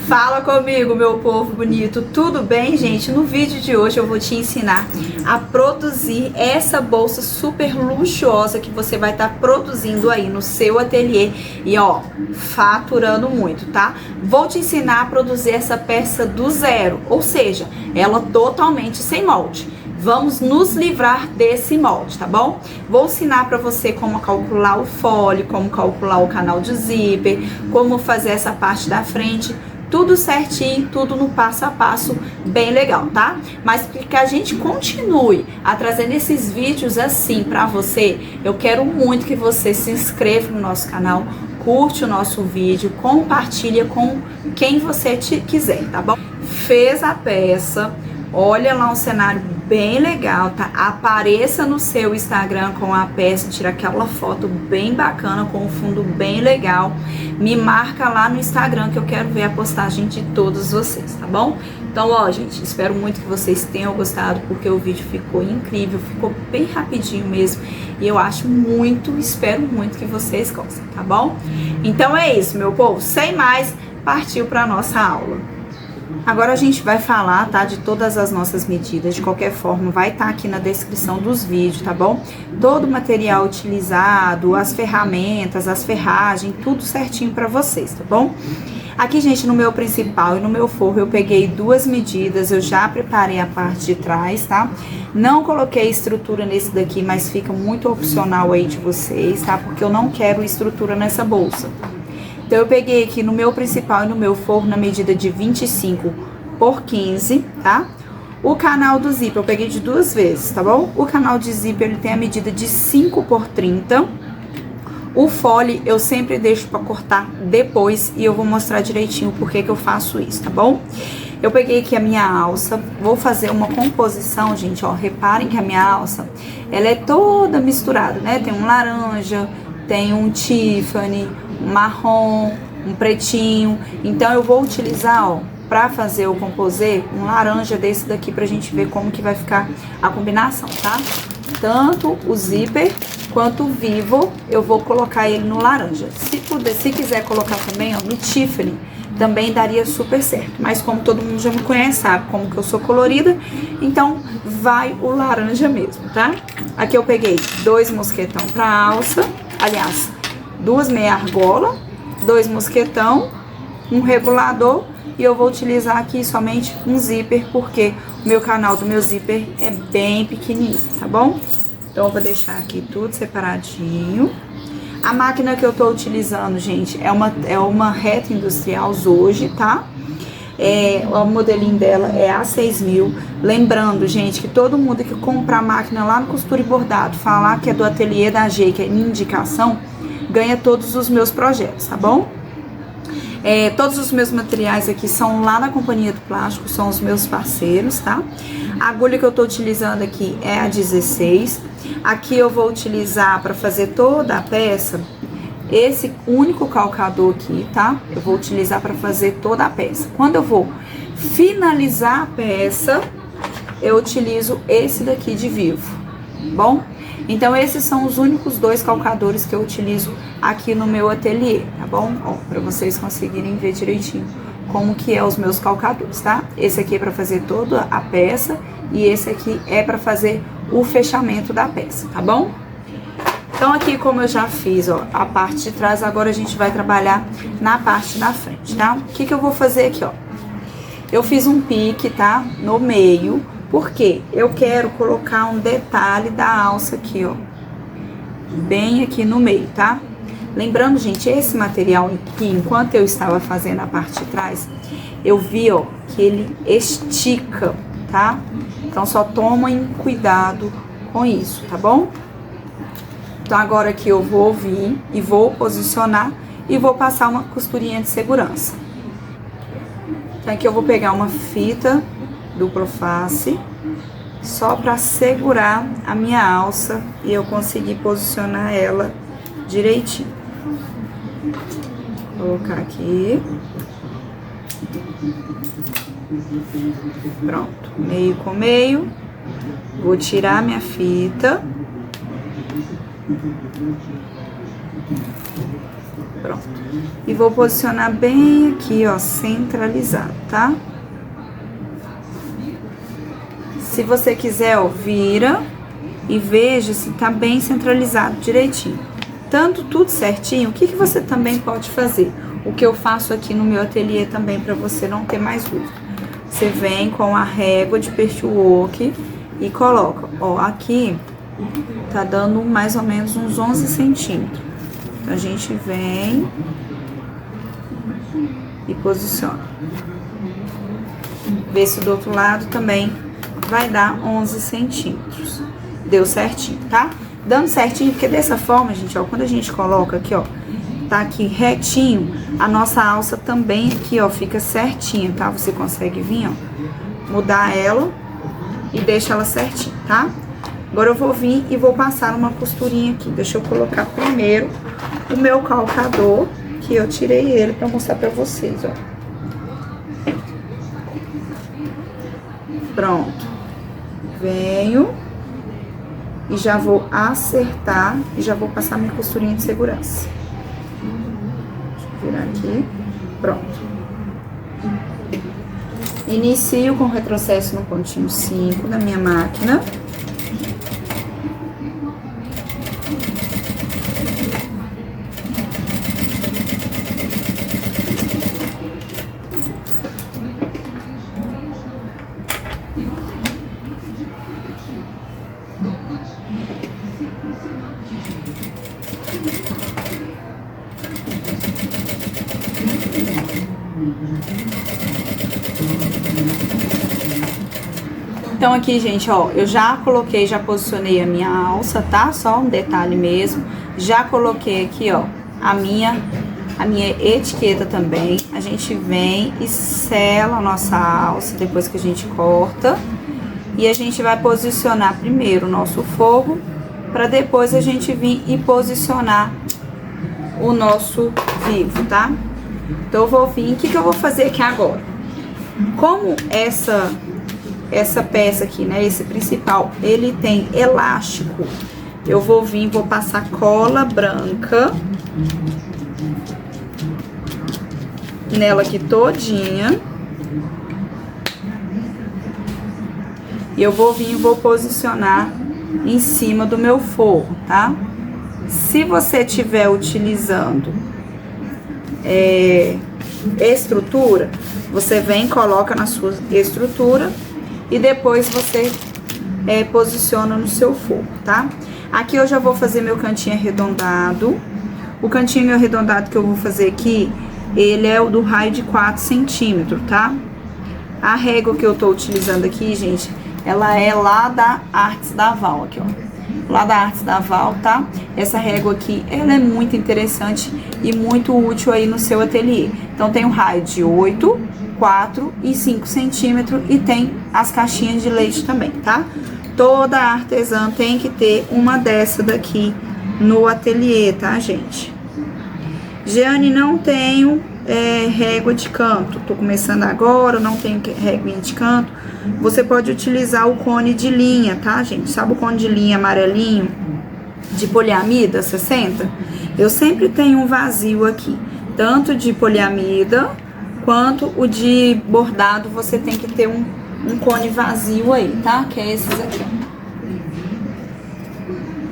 Fala comigo, meu povo bonito, tudo bem, gente? No vídeo de hoje eu vou te ensinar a produzir essa bolsa super luxuosa que você vai estar produzindo aí no seu ateliê e ó, faturando muito, tá? Vou te ensinar a produzir essa peça do zero, ou seja, ela totalmente sem molde. Vamos nos livrar desse molde, tá bom? Vou ensinar para você como calcular o fole, como calcular o canal de zíper, como fazer essa parte da frente, tudo certinho, tudo no passo a passo, bem legal, tá? Mas para que a gente continue a trazendo esses vídeos assim para você, eu quero muito que você se inscreva no nosso canal, curte o nosso vídeo, compartilha com quem você quiser, tá bom? Fez a peça, olha lá um cenário bem legal, tá? Apareça no seu Instagram com a peça, tira aquela foto bem bacana, com um fundo bem legal. Me marca lá no Instagram que eu quero ver a postagem de todos vocês, tá bom? Então, ó, gente, espero muito que vocês tenham gostado, porque o vídeo ficou incrível, ficou bem rapidinho mesmo. E eu acho muito, espero muito que vocês gostem, tá bom? Então é isso, meu povo. Sem mais, partiu para nossa aula. Agora a gente vai falar, tá, de todas as nossas medidas. De qualquer forma, vai estar aqui na descrição dos vídeos, tá bom? Todo o material utilizado, as ferramentas, as ferragens, tudo certinho pra vocês, tá bom? Aqui, gente, no meu principal e no meu forro, eu peguei duas medidas, eu já preparei a parte de trás, tá? Não coloquei estrutura nesse daqui, mas fica muito opcional aí de vocês, tá? Porque eu não quero estrutura nessa bolsa. Então, eu peguei aqui no meu principal e no meu forro na medida de 25 por 15, tá? O canal do zíper eu peguei de duas vezes, tá bom? O canal de zíper, ele tem a medida de 5 por 30. O fole eu sempre deixo pra cortar depois e eu vou mostrar direitinho por que eu faço isso, tá bom? Eu peguei aqui a minha alça, vou fazer uma composição, gente, ó, reparem que a minha alça, ela é toda misturada, né? Tem um laranja, tem um Tiffany, um marrom, um pretinho. Então eu vou utilizar, ó, pra fazer o composê, um laranja desse daqui pra gente ver como que vai ficar a combinação, tá? Tanto o zíper quanto o vivo, eu vou colocar ele no laranja. Se quiser colocar também, ó, no Tiffany, também daria super certo. Mas como todo mundo já me conhece, sabe como que eu sou colorida, então vai o laranja mesmo, tá? Aqui eu peguei 2 mosquetão pra alça, aliás, 2 meia argola, 2 mosquetão, um regulador e eu vou utilizar aqui somente um zíper, porque o meu canal do meu zíper é bem pequenininho, tá bom? Então eu vou deixar aqui tudo separadinho. A máquina que eu tô utilizando, gente, é uma reta industrial Zoji, tá? O modelinho dela é A6000. Lembrando, gente, que todo mundo que comprar a máquina lá no Costura e Bordado, falar que é do ateliê da G, que é minha indicação, ganha todos os meus projetos, tá bom? Todos os meus materiais aqui são lá na Companhia do Plástico, são os meus parceiros, tá? A agulha que eu tô utilizando aqui é a 16. Aqui eu vou utilizar para fazer toda a peça esse único calcador aqui, tá? Eu vou utilizar para fazer toda a peça. Quando eu vou finalizar a peça, eu utilizo esse daqui de vivo, bom? Então, esses são os únicos 2 calcadores que eu utilizo aqui no meu ateliê, tá bom? Ó, pra vocês conseguirem ver direitinho como que é os meus calcadores, tá? Esse aqui é pra fazer toda a peça e esse aqui é pra fazer o fechamento da peça, tá bom? Então, aqui como eu já fiz, ó, a parte de trás, agora a gente vai trabalhar na parte da frente, tá? O que eu vou fazer aqui, ó? Eu fiz um pique, tá? No meio. Porque eu quero colocar um detalhe da alça aqui, ó, bem aqui no meio, tá? Lembrando, gente, esse material aqui, enquanto eu estava fazendo a parte de trás, eu vi, ó, que ele estica, tá? Então, só tomem cuidado com isso, tá bom? Então, agora aqui eu vou vir e vou posicionar e vou passar uma costurinha de segurança. Então, aqui eu vou pegar uma fita duplo face, só para segurar a minha alça e eu conseguir posicionar ela direitinho. Vou colocar aqui. Pronto, meio com meio. Vou tirar minha fita. Pronto. E vou posicionar bem aqui, ó, centralizado, tá? Se você quiser, ó, vira e veja se tá bem centralizado direitinho. Tanto tudo certinho, o que você também pode fazer? O que eu faço aqui no meu ateliê também, pra você não ter mais dúvida. Você vem com a régua de patchwork e coloca, ó, aqui tá dando mais ou menos uns 11 centímetros. Então, a gente vem e posiciona. Vê se do outro lado também vai dar 11 centímetros. Deu certinho, tá? Dando certinho, porque dessa forma, gente, ó, quando a gente coloca aqui, ó, tá aqui retinho, a nossa alça também aqui, ó, fica certinha, tá? Você consegue vir, ó, mudar ela e deixa ela certinha, tá? Agora eu vou vir e vou passar uma costurinha aqui. Deixa eu colocar primeiro o meu calcador, que eu tirei ele pra mostrar pra vocês, ó. Pronto. Venho e já vou acertar e já vou passar minha costurinha de segurança. Deixa eu virar aqui. Pronto. Inicio com retrocesso no pontinho 5 da minha máquina. Então aqui, gente, ó, eu já coloquei, já posicionei a minha alça, tá? Só um detalhe mesmo. Já coloquei aqui, ó, a minha etiqueta também. A gente vem e sela a nossa alça depois que a gente corta. E a gente vai posicionar primeiro o nosso forro, para depois a gente vir e posicionar o nosso vivo, tá? Então eu vou vir, o que eu vou fazer aqui agora? Como essa peça aqui, né, esse principal, ele tem elástico, eu vou vir, vou passar cola branca nela aqui todinha. E eu vou vir e vou posicionar em cima do meu forro, tá? Se você estiver utilizando estrutura, você vem, coloca na sua estrutura e depois você posiciona no seu forro, tá? Aqui eu já vou fazer meu cantinho arredondado. O cantinho meu arredondado que eu vou fazer aqui, ele é o do raio de 4 centímetros, tá? A régua que eu tô utilizando aqui, gente, ela é lá da Artes da Val, aqui, ó. Lá da Artes da Val, tá? Essa régua aqui, ela é muito interessante e muito útil aí no seu ateliê. Então, tem um raio de 8, 4 e 5 centímetros e tem as caixinhas de leite também, tá? Toda artesã tem que ter uma dessa daqui no ateliê, tá, gente? Jeane, não tenho régua de canto, tô começando agora, não tenho régua de canto. Você pode utilizar o cone de linha, tá, gente? Sabe o cone de linha amarelinho de poliamida 60? Eu sempre tenho um vazio aqui, tanto de poliamida quanto o de bordado, você tem que ter um cone vazio aí, tá? Que é esses aqui.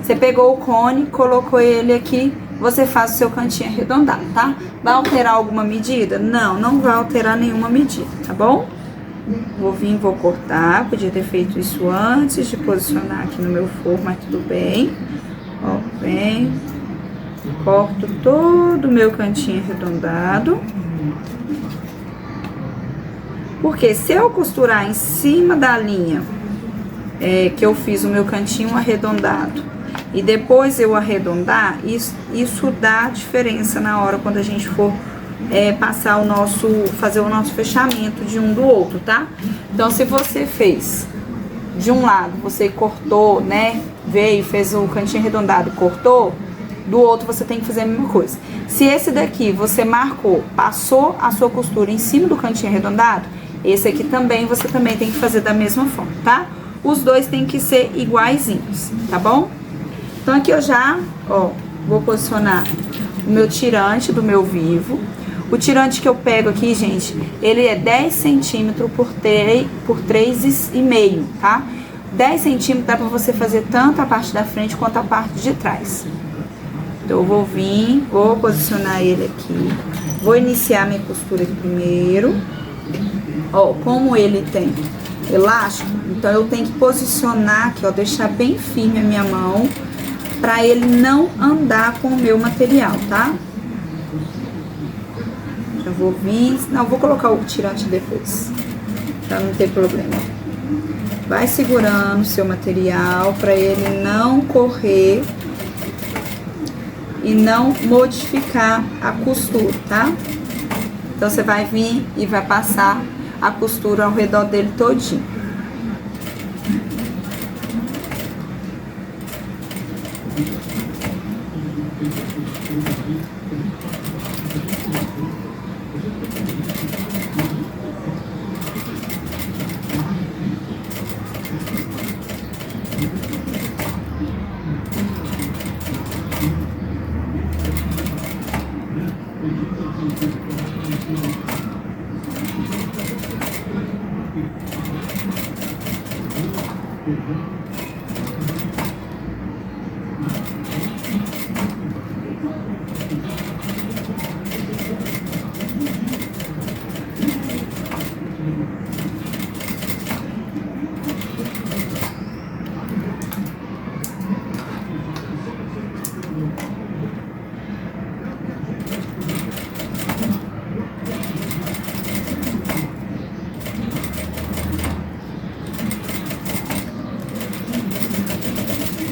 Você pegou o cone, colocou ele aqui, você faz o seu cantinho arredondado, tá? Vai alterar alguma medida? Não, não vai alterar nenhuma medida, tá bom? Vou vir, vou cortar, podia ter feito isso antes de posicionar aqui no meu forro, mas tudo bem. Ó, vem, corto todo o meu cantinho arredondado. Porque se eu costurar em cima da linha que eu fiz o meu cantinho arredondado e depois eu arredondar, isso dá diferença na hora quando a gente for fazer o nosso fechamento de um do outro, tá? Então, se você fez de um lado, você cortou, né, veio, fez o cantinho arredondado e cortou, do outro você tem que fazer a mesma coisa. Se esse daqui você marcou, passou a sua costura em cima do cantinho arredondado, esse aqui também, você também tem que fazer da mesma forma, tá? Os dois tem que ser iguaizinhos, tá bom? Então, aqui eu já, ó, vou posicionar o meu tirante do meu vivo. O tirante que eu pego aqui, gente, ele é 10 centímetros por 3,5, tá? 10 centímetros dá pra você fazer tanto a parte da frente quanto a parte de trás. Então, eu vou vir, vou posicionar ele aqui. Vou iniciar minha costura aqui primeiro. Ó, como ele tem elástico, então eu tenho que posicionar aqui, ó, deixar bem firme a minha mão, pra ele não andar com o meu material, tá? Eu vou vir, não, vou colocar o tirante depois, pra não ter problema. Vai segurando o seu material pra ele não correr e não modificar a costura, tá? Então, você vai vir e vai passar a costura ao redor dele todinho.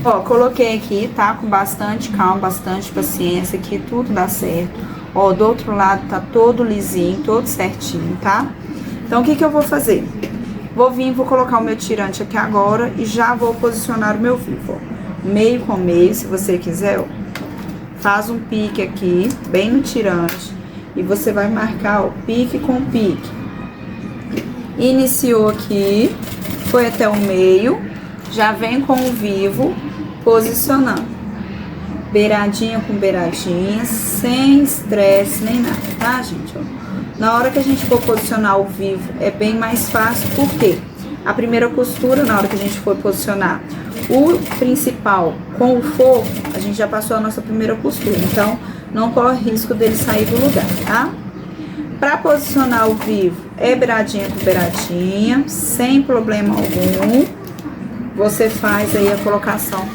Ó, coloquei aqui, tá? Com bastante calma, bastante paciência, que tudo dá certo. Ó, do outro lado tá todo lisinho, todo certinho, tá? Então, o que que eu vou fazer? Vou vir, vou colocar o meu tirante aqui agora e já vou posicionar o meu vivo, ó. Meio com meio, se você quiser, ó. Faz um pique aqui, bem no tirante. E você vai marcar, ó, pique com pique. Iniciou aqui, foi até o meio, já vem com o vivo, posicionando. Beiradinha com beiradinha, sem estresse nem nada, tá, gente? Ó. Na hora que a gente for posicionar o vivo, é bem mais fácil, porque a primeira costura, na hora que a gente for posicionar o principal com o forro, a gente já passou a nossa primeira costura, então não corre risco dele sair do lugar, tá? Pra posicionar o vivo, é beiradinha com beiradinha, sem problema algum. Você faz aí a colocação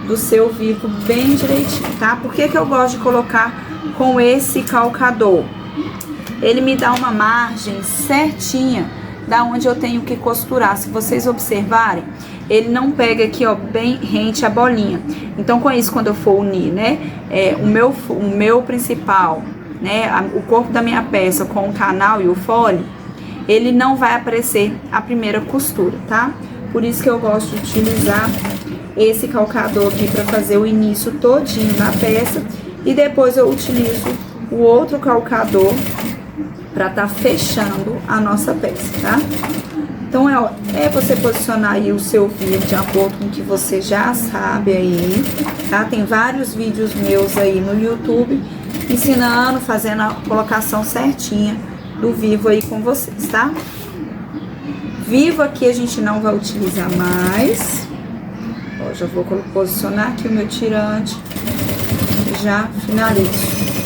do seu vivo bem direitinho, tá? Por que que eu gosto de colocar com esse calcador? Ele me dá uma margem certinha da onde eu tenho que costurar. Se vocês observarem, ele não pega aqui, ó, bem rente a bolinha. Então, com isso, quando eu for unir, né, o meu principal, né, o corpo da minha peça com o canal e o fole, ele não vai aparecer a primeira costura, tá? Por isso que eu gosto de utilizar esse calcador aqui para fazer o início todinho da peça. E depois eu utilizo o outro calcador para tá fechando a nossa peça, tá? Então, é você posicionar aí o seu vivo de acordo com o que você já sabe aí, tá? Tem vários vídeos meus aí no YouTube ensinando, fazendo a colocação certinha do vivo aí com vocês, tá? Vivo aqui a gente não vai utilizar mais. Ó, já vou posicionar aqui o meu tirante e já finalizo.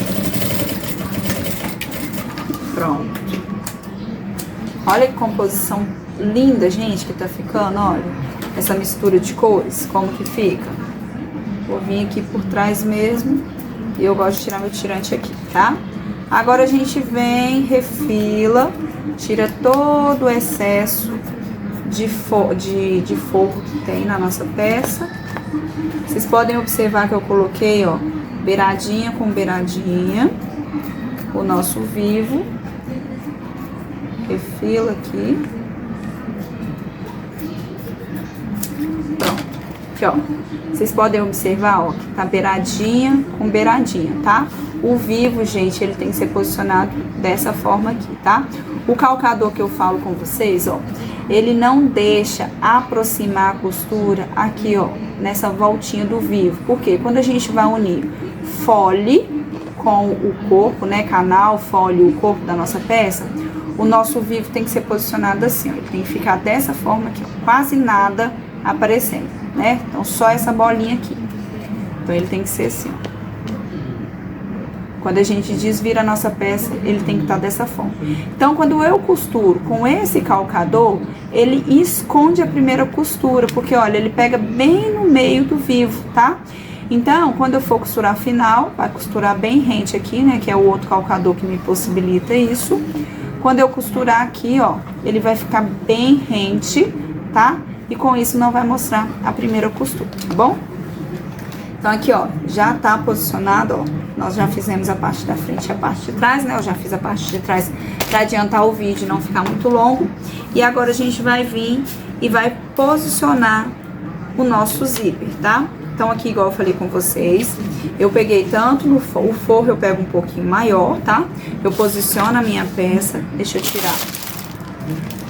Pronto. Olha que composição linda, gente, que tá ficando, olha. Essa mistura de cores, como que fica. Vou vir aqui por trás mesmo. E eu gosto de tirar meu tirante aqui, tá? Agora a gente vem, refila, tira todo o excesso de forro que tem na nossa peça. Vocês podem observar que eu coloquei, ó, beiradinha com beiradinha, o nosso vivo. Refila aqui. Pronto. Aqui, ó. Vocês podem observar, ó, que tá beiradinha com beiradinha, tá? O vivo, gente, ele tem que ser posicionado dessa forma aqui, tá? O calcador que eu falo com vocês, ó, ele não deixa aproximar a costura aqui, ó, nessa voltinha do vivo. Por quê? Quando a gente vai unir fole com o corpo, né, canal, folha, o corpo da nossa peça, o nosso vivo tem que ser posicionado assim, ó. Ele tem que ficar dessa forma aqui, ó, quase nada aparecendo, né? Então, só essa bolinha aqui. Então, ele tem que ser assim, ó. Quando a gente desvira a nossa peça, ele tem que estar dessa forma. Então, quando eu costuro com esse calcador, ele esconde a primeira costura, porque, olha, ele pega bem no meio do vivo, tá? Então, quando eu for costurar final, vai costurar bem rente aqui, né, que é o outro calcador que me possibilita isso. Quando eu costurar aqui, ó, ele vai ficar bem rente, tá? E com isso não vai mostrar a primeira costura, tá bom? Então, aqui, ó, já tá posicionado, ó. Nós já fizemos a parte da frente e a parte de trás, né? Eu já fiz a parte de trás pra adiantar o vídeo e não ficar muito longo. E agora a gente vai vir e vai posicionar o nosso zíper, tá? Então, aqui, igual eu falei com vocês, eu peguei tanto no forro, o forro eu pego um pouquinho maior, tá? Eu posiciono a minha peça, deixa eu tirar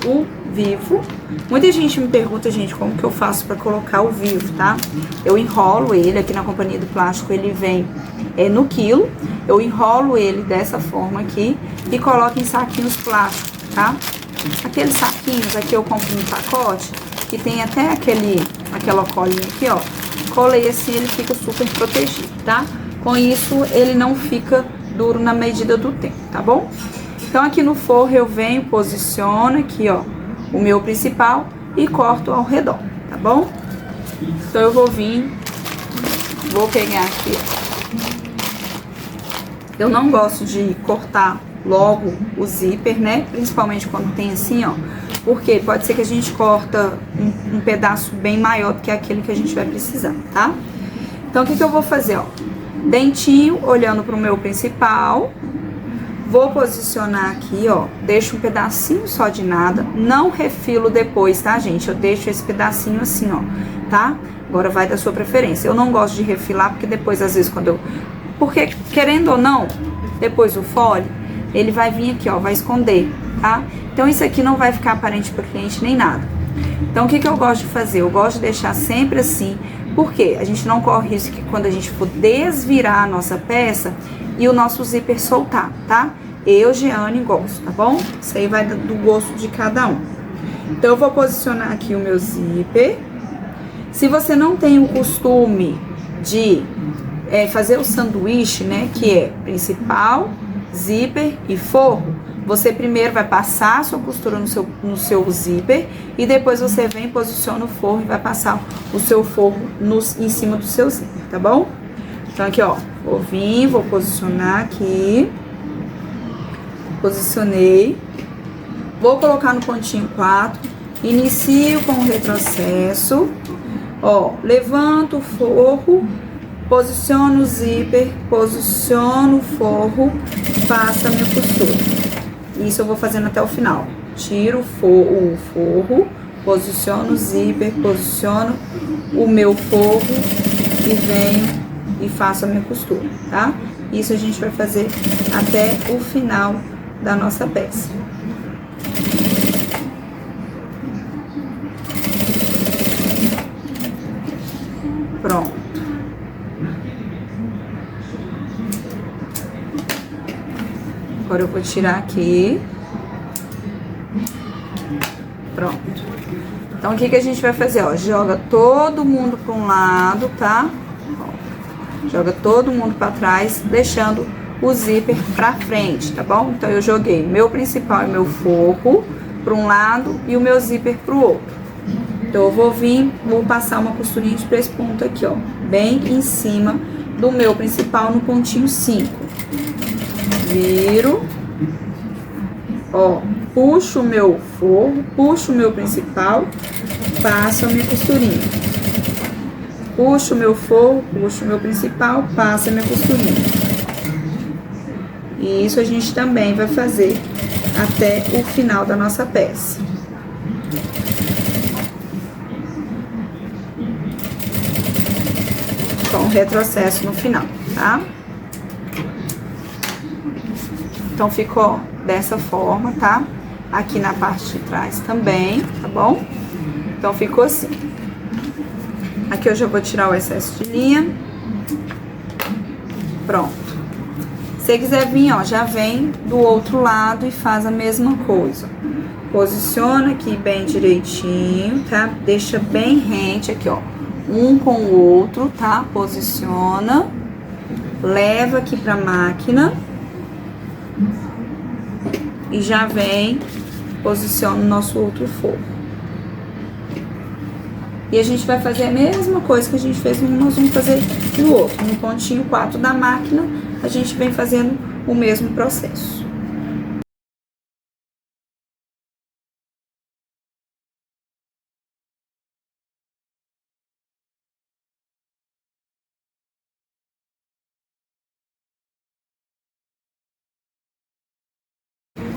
o vivo. Muita gente me pergunta, gente, como que eu faço pra colocar o vivo, tá? Eu enrolo ele, aqui na Companhia do Plástico ele vem no quilo. Eu enrolo ele dessa forma aqui e coloco em saquinhos plásticos, tá? Aqueles saquinhos aqui eu compro no pacote, que tem até aquela colinha aqui, ó. Colei assim, ele fica super protegido, tá? Com isso, ele não fica duro na medida do tempo, tá bom? Então, aqui no forro eu venho, posiciono aqui, ó, o meu principal e corto ao redor, tá bom? Então, eu vou vir, vou pegar aqui, ó. Eu não gosto de cortar logo o zíper, né? Principalmente quando tem assim, ó. Porque pode ser que a gente corta um pedaço bem maior do que aquele que a gente vai precisar, tá? Então, o que eu vou fazer, ó? Dentinho, olhando pro meu principal. Vou posicionar aqui, ó. Deixo um pedacinho só de nada. Não refilo depois, tá, gente? Eu deixo esse pedacinho assim, ó, tá? Agora vai da sua preferência. Eu não gosto de refilar, porque depois, às vezes, quando eu... Porque, querendo ou não, depois o fole, ele vai vir aqui, ó, vai esconder, tá? Então, isso aqui não vai ficar aparente pro cliente nem nada. Então, o que eu gosto de fazer? Eu gosto de deixar sempre assim, porque a gente não corre risco que quando a gente for desvirar a nossa peça e o nosso zíper soltar, tá? Eu, Jeane, gosto, tá bom? Isso aí vai do gosto de cada um. Então, eu vou posicionar aqui o meu zíper. Se você não tem o costume de fazer o sanduíche, né, que é principal, zíper e forro, você primeiro vai passar a sua costura no seu zíper e depois você vem, posiciona o forro e vai passar o seu forro em cima do seu zíper, tá bom? Então, aqui, ó, vou vir, vou posicionar aqui, posicionei, vou colocar no pontinho 4, inicio com o retrocesso, ó, levanto o forro, posiciono o zíper, posiciono o forro, passo a minha costura. Isso eu vou fazendo até o final. Tiro o forro, posiciono o zíper, posiciono o meu forro e venho e faço a minha costura, tá? Isso a gente vai fazer até o final da nossa peça. Pronto. Agora eu vou tirar aqui. Pronto. Então, o que a gente vai fazer, ó? Joga todo mundo para um lado, tá? Ó, joga todo mundo para trás, deixando o zíper pra frente, tá bom? Então, eu joguei meu principal e meu forro para um lado e o meu zíper pro outro. Então, eu vou vir, vou passar uma costurinha de 3 pontos aqui, ó. Bem em cima do meu principal, no pontinho 5. Viro, ó, puxo o meu forro, puxo o meu principal, passo a minha costurinha. Puxo o meu forro, puxo o meu principal, passo a minha costurinha. E isso a gente também vai fazer até o final da nossa peça. Com retrocesso no final, tá? Então, ficou dessa forma, tá? Aqui na parte de trás também, tá bom? Então, ficou assim. Aqui eu já vou tirar o excesso de linha. Pronto. você quiser vir, ó, já vem do outro lado e faz a mesma coisa. Posiciona aqui bem direitinho, tá? Deixa bem rente aqui, ó, um com o outro, tá? Posiciona, leva aqui pra máquina e já vem, posiciona o nosso outro forro. E a gente vai fazer a mesma coisa que a gente fez, nós vamos fazer no outro. No pontinho 4 da máquina, a gente vem fazendo o mesmo processo.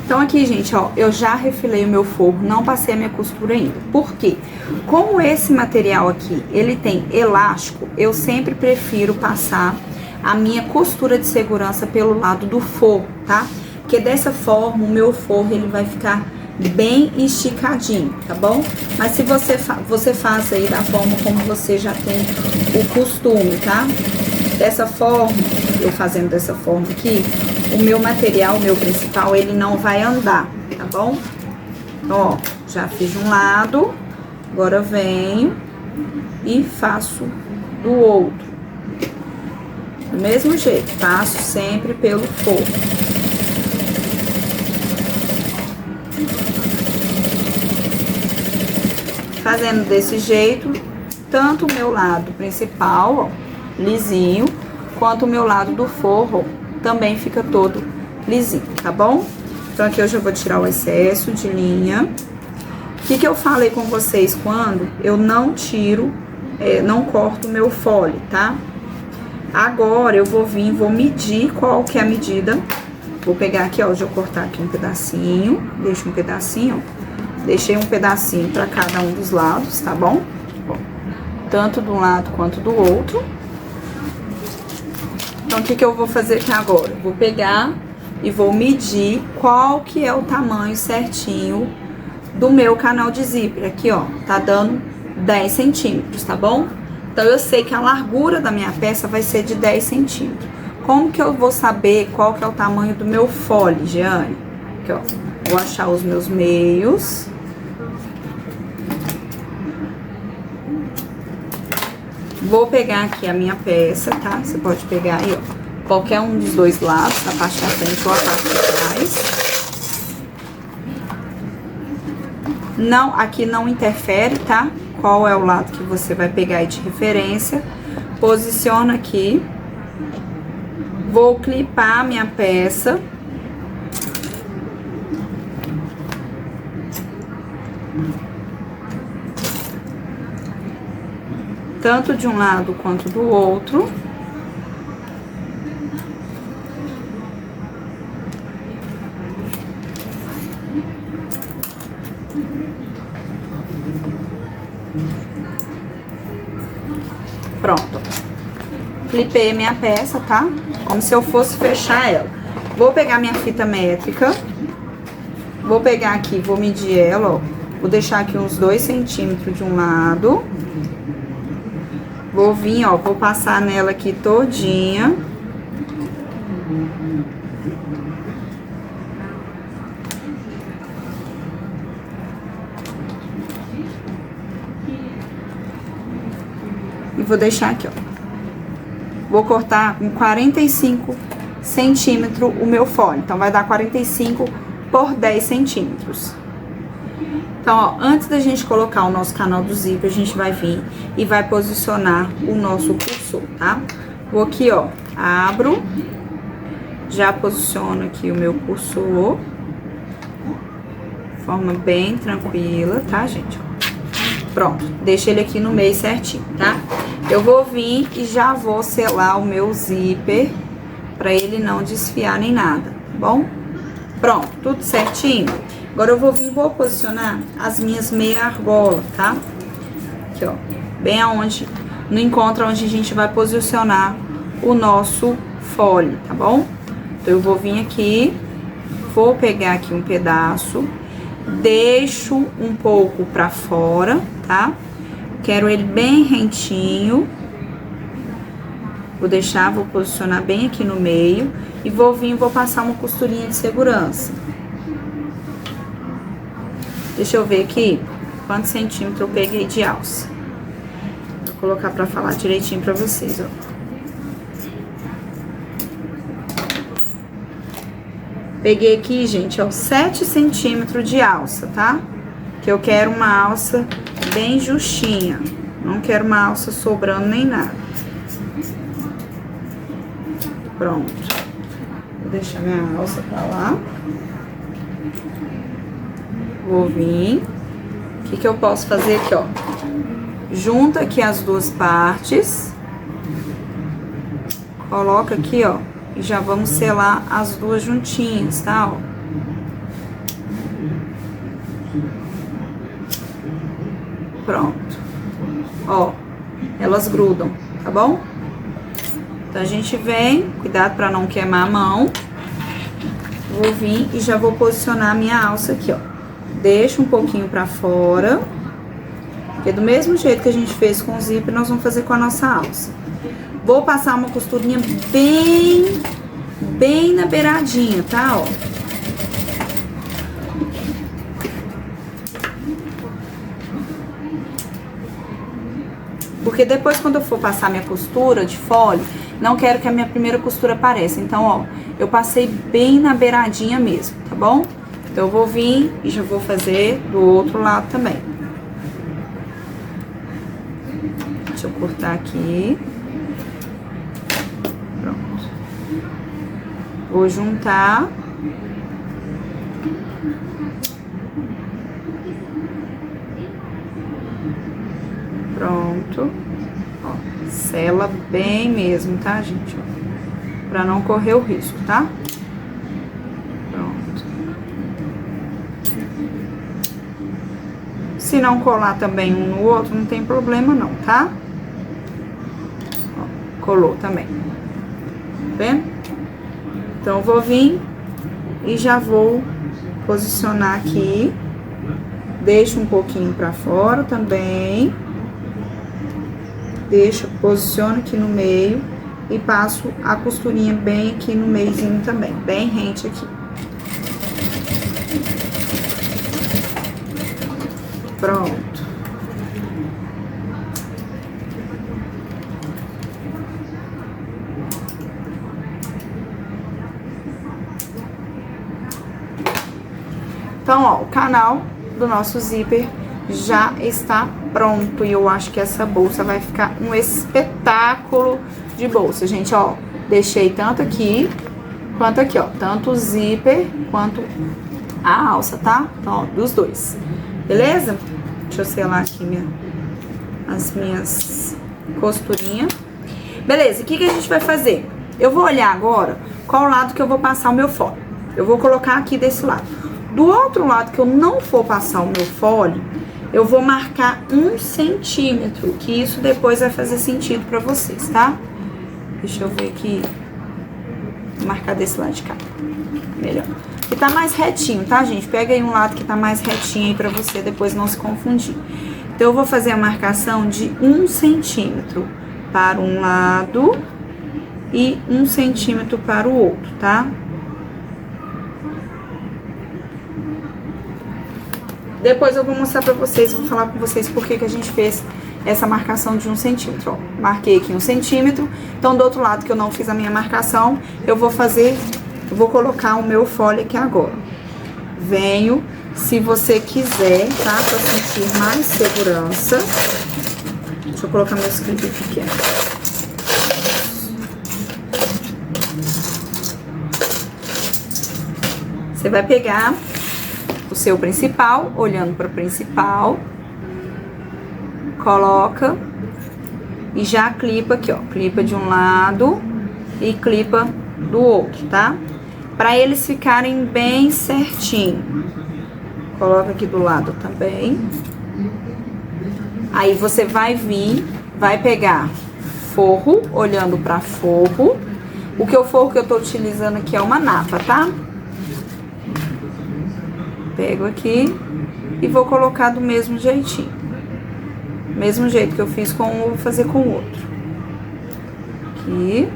Então aqui, gente, ó, eu já refilei o meu forro, não passei a minha costura ainda. Por quê? Como esse material aqui, ele tem elástico, eu sempre prefiro passar a minha costura de segurança pelo lado do forro, tá? Porque dessa forma o meu forro, ele vai ficar bem esticadinho, tá bom? Mas se você faz aí da forma como você já tem o costume, tá? Dessa forma, eu fazendo dessa forma aqui, o meu material, o meu principal, ele não vai andar, tá bom? Ó, já fiz de um lado, agora venho e faço do outro. Do mesmo jeito, passo sempre pelo forro. Fazendo desse jeito, tanto o meu lado principal, ó, lisinho, quanto o meu lado do forro, também fica todo lisinho, tá bom? Então, aqui eu já vou tirar o excesso de linha. O que eu falei com vocês quando eu não tiro, não corto o meu fole, tá? Agora, eu vou vir, vou medir qual que é a medida. Vou pegar aqui, ó, deixa eu cortar aqui um pedacinho, deixo um pedacinho, ó. Deixei um pedacinho pra cada um dos lados, tá bom? Ó, tanto de um lado quanto do outro. Então, o que eu vou fazer aqui agora? Vou pegar e vou medir qual que é o tamanho certinho do meu canal de zíper. Aqui, ó, tá dando 10 centímetros, tá bom? Então, eu sei que a largura da minha peça vai ser de 10 centímetros. Como que eu vou saber qual que é o tamanho do meu fole, Jeane? Aqui, ó, vou achar os meus meios. Vou pegar aqui a minha peça, tá? Você pode pegar aí, ó, qualquer um dos dois lados, a parte da frente ou a parte de trás. Não, aqui não interfere, tá? Qual é o lado que você vai pegar aí de referência. Posiciona aqui. Vou clipar a minha peça. Tanto de um lado quanto do outro. Pronto. Clipei minha peça, tá? Como se eu fosse fechar ela. Vou pegar minha fita métrica. Vou pegar aqui, vou medir ela, ó. Vou deixar aqui uns 2 centímetros de um lado. Vou vir, ó, vou passar nela aqui todinha. E vou deixar aqui, ó. Vou cortar com 45 centímetros o meu fole. Então, vai dar 45 por 10 centímetros. Então, ó, antes da gente colocar o nosso canal do zíper, a gente vai vir e vai posicionar o nosso cursor, tá? Vou aqui, ó, abro, já posiciono aqui o meu cursor, de forma bem tranquila, tá, gente? Pronto, deixa ele aqui no meio certinho, tá? Eu vou vir e já vou selar o meu zíper, pra ele não desfiar nem nada, tá bom? Pronto, tudo certinho? Agora eu vou vir e vou posicionar as minhas meia argola, tá? Aqui, ó, bem aonde, no encontro onde a gente vai posicionar o nosso fole, tá bom? Então, eu vou vir aqui, vou pegar aqui um pedaço, deixo um pouco pra fora, tá? Quero ele bem rentinho. Vou deixar, vou posicionar bem aqui no meio e vou vir e vou passar uma costurinha de segurança. Deixa eu ver aqui quantos centímetros eu peguei de alça. Vou colocar pra falar direitinho pra vocês, ó. Peguei aqui, gente, ó, 7 centímetros de alça, tá? Que eu quero uma alça bem justinha. Não quero uma alça sobrando nem nada. Pronto. Vou deixar minha alça pra lá. Vou vir. O que eu posso fazer aqui, ó? Junta aqui as duas partes. Coloca aqui, ó. E já vamos selar as duas juntinhas, tá? Ó. Pronto. Ó, elas grudam, tá bom? Então, a gente vem, cuidado pra não queimar a mão. Vou vir e já vou posicionar a minha alça aqui, ó. Deixa um pouquinho pra fora. Porque do mesmo jeito que a gente fez com o zíper, nós vamos fazer com a nossa alça. Vou passar uma costurinha bem na beiradinha, tá, ó. Porque depois, quando eu for passar minha costura de fole, não quero que a minha primeira costura apareça. Então, ó, eu passei bem na beiradinha mesmo, tá bom? Então, eu vou vir e já vou fazer do outro lado também. Deixa eu cortar aqui. Pronto. Vou juntar. Pronto. Ó, sela bem mesmo, tá, gente? Ó, pra não correr o risco, tá? Pronto. Se não colar também um no outro, não tem problema não, tá? Ó, colou também. Tá vendo? Então, eu vou vir e já vou posicionar aqui. Deixo um pouquinho pra fora também. Deixo, posiciono aqui no meio e passo a costurinha bem aqui no meiozinho também, bem rente aqui. Pronto. Então, ó, o canal do nosso zíper já está pronto. E eu acho que essa bolsa vai ficar um espetáculo de bolsa, gente, ó. Deixei tanto aqui quanto aqui, ó. Tanto o zíper quanto a alça, tá? Então, ó, dos dois. Beleza? Deixa eu selar aqui as minhas costurinhas. Beleza, o que a gente vai fazer? Eu vou olhar agora qual lado que eu vou passar o meu fole. Eu vou colocar aqui desse lado. Do outro lado que eu não for passar o meu fole, eu vou marcar 1 centímetro, que isso depois vai fazer sentido pra vocês, tá? Deixa eu ver aqui. Vou marcar desse lado de cá. Melhor. Que tá mais retinho, tá, gente? Pega aí um lado que tá mais retinho aí pra você depois não se confundir. Então, eu vou fazer a marcação de 1 centímetro para um lado e 1 centímetro para o outro, tá? Depois eu vou mostrar pra vocês, vou falar com vocês por que a gente fez essa marcação de 1 centímetro, ó. Marquei aqui 1 centímetro, então do outro lado que eu não fiz a minha marcação, eu vou colocar o meu fole aqui agora. Venho, se você quiser, tá? Pra sentir mais segurança. Deixa eu colocar meus clipes pequenos. Você vai pegar o seu principal, olhando para o principal, coloca e já clipa aqui, ó, clipa de um lado e clipa do outro, tá? Para eles ficarem bem certinho. Coloca aqui do lado também. Aí você vai vir, vai pegar forro, olhando para forro. O forro que eu tô utilizando aqui é uma napa, tá? Pego aqui e vou colocar do mesmo jeitinho. Mesmo jeito que eu fiz com um, eu vou fazer com o outro. aqui.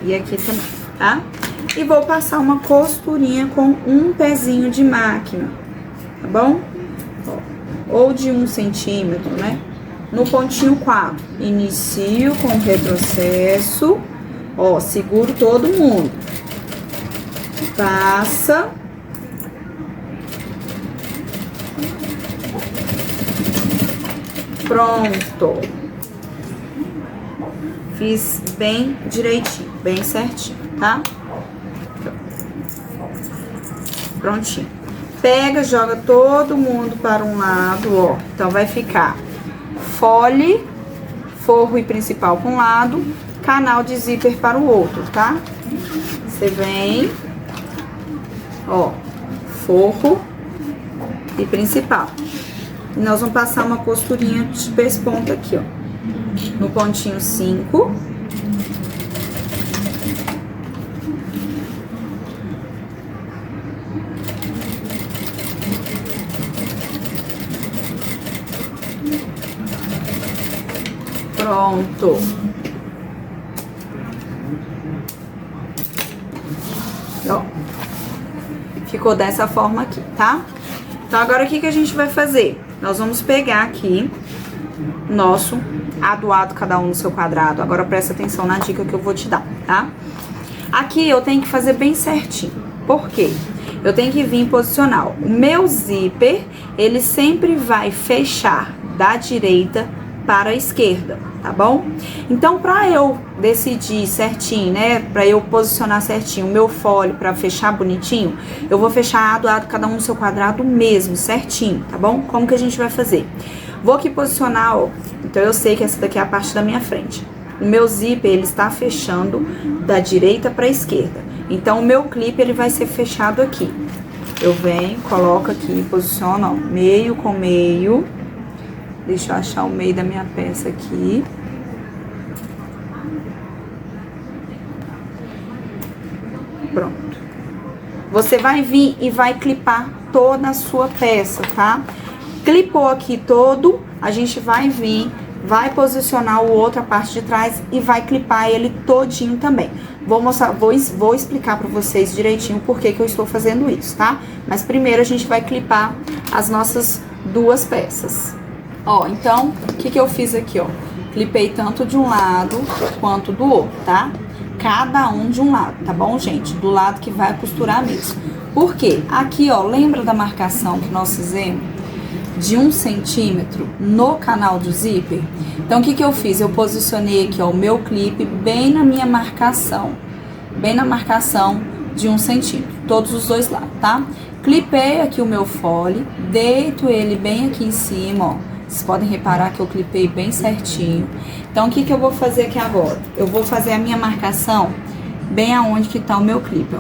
E aqui também, tá? E vou passar uma costurinha com um pezinho de máquina, tá bom? Ó, ou de 1 centímetro, né? No pontinho 4, inicio com o retrocesso, ó, seguro todo mundo. Passa. Pronto. Fiz bem direitinho, bem certinho, tá? Prontinho. Pega, joga todo mundo para um lado, ó. Então, vai ficar fole, forro e principal para um lado, canal de zíper para o outro, tá? Você vem, ó, forro e principal. E nós vamos passar uma costurinha de pesponta aqui, ó. No pontinho 5. Pronto. Ó. Ficou dessa forma aqui, tá? Então, agora o que a gente vai fazer? Nós vamos pegar aqui nosso aduado, cada um no seu quadrado. Agora presta atenção na dica que eu vou te dar, tá? Aqui eu tenho que fazer bem certinho. Por quê? Eu tenho que vir posicionar. O meu zíper, ele sempre vai fechar da direita para a esquerda, tá bom? Então, pra eu decidir certinho, né? Pra eu posicionar certinho o meu fole pra fechar bonitinho, eu vou fechar aduado, cada um no seu quadrado mesmo, certinho, tá bom? Como que a gente vai fazer? Vou aqui posicionar, ó. Então, eu sei que essa daqui é a parte da minha frente. O meu zíper, ele está fechando da direita para a esquerda. Então, o meu clipe, ele vai ser fechado aqui. Eu venho, coloco aqui, posiciono, ó, meio com meio. Deixa eu achar o meio da minha peça aqui. Pronto. Você vai vir e vai clipar toda a sua peça, tá? Clipou aqui todo, a gente vai vir, vai posicionar o outro, a parte de trás, e vai clipar ele todinho também. Vou mostrar, vou explicar pra vocês direitinho por que eu estou fazendo isso, tá? Mas primeiro a gente vai clipar as nossas duas peças. Ó, então, o que eu fiz aqui, ó? Clipei tanto de um lado quanto do outro, tá? Cada um de um lado, tá bom, gente? Do lado que vai costurar mesmo. Por quê? Aqui, ó, lembra da marcação que nós fizemos? De 1 centímetro no canal do zíper? Então, o que eu fiz? Eu posicionei aqui, ó, o meu clipe bem na minha marcação. Bem na marcação de 1 centímetro. Todos os dois lados, tá? Clipei aqui o meu fole, deito ele bem aqui em cima, ó. Vocês podem reparar que eu clipei bem certinho. Então, o que eu vou fazer aqui agora? Eu vou fazer a minha marcação bem aonde que tá o meu clipe, ó.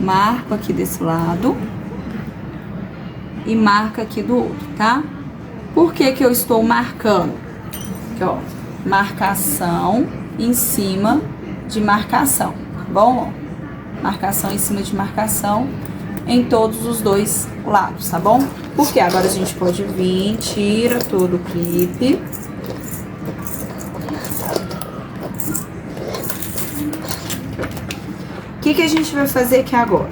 Marco aqui desse lado e marco aqui do outro, tá? Por que eu estou marcando? Aqui, ó, marcação em cima de marcação, tá bom? Ó, marcação em cima de marcação em todos os dois lados, tá bom? Porque agora a gente pode vir, tira todo o clipe. O que a gente vai fazer aqui agora?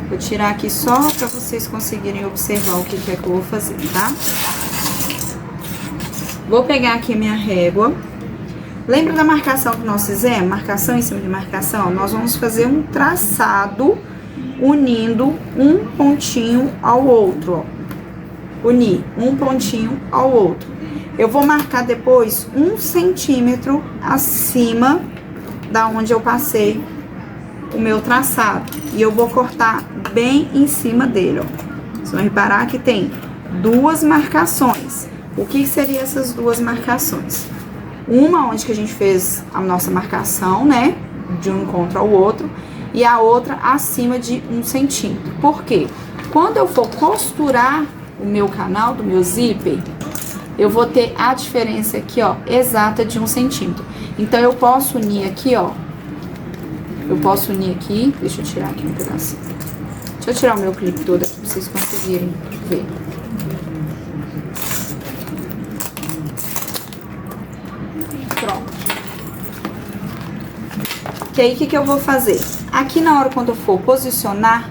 Vou tirar aqui só para vocês conseguirem observar o que é que eu vou fazer, tá? Vou pegar aqui minha régua. Lembra da marcação que nós fizemos? Marcação em cima de marcação? Nós vamos fazer um traçado unindo um pontinho ao outro, ó. Unir um pontinho ao outro. Eu vou marcar depois 1 centímetro acima da onde eu passei o meu traçado. E eu vou cortar bem em cima dele, ó. Vocês vão reparar que tem duas marcações. O que seriam essas duas marcações? Uma onde que a gente fez a nossa marcação, né? De um encontro ao outro. E a outra acima de 1 centímetro. Por quê? Quando eu for costurar o meu canal do meu zíper, eu vou ter a diferença aqui, ó, exata de 1 centímetro. Então, eu posso unir aqui, ó. Eu posso unir aqui. Deixa eu tirar aqui um pedacinho. Deixa eu tirar o meu clipe todo aqui pra vocês conseguirem ver. Que aí, o que que eu vou fazer? Aqui na hora, quando eu for posicionar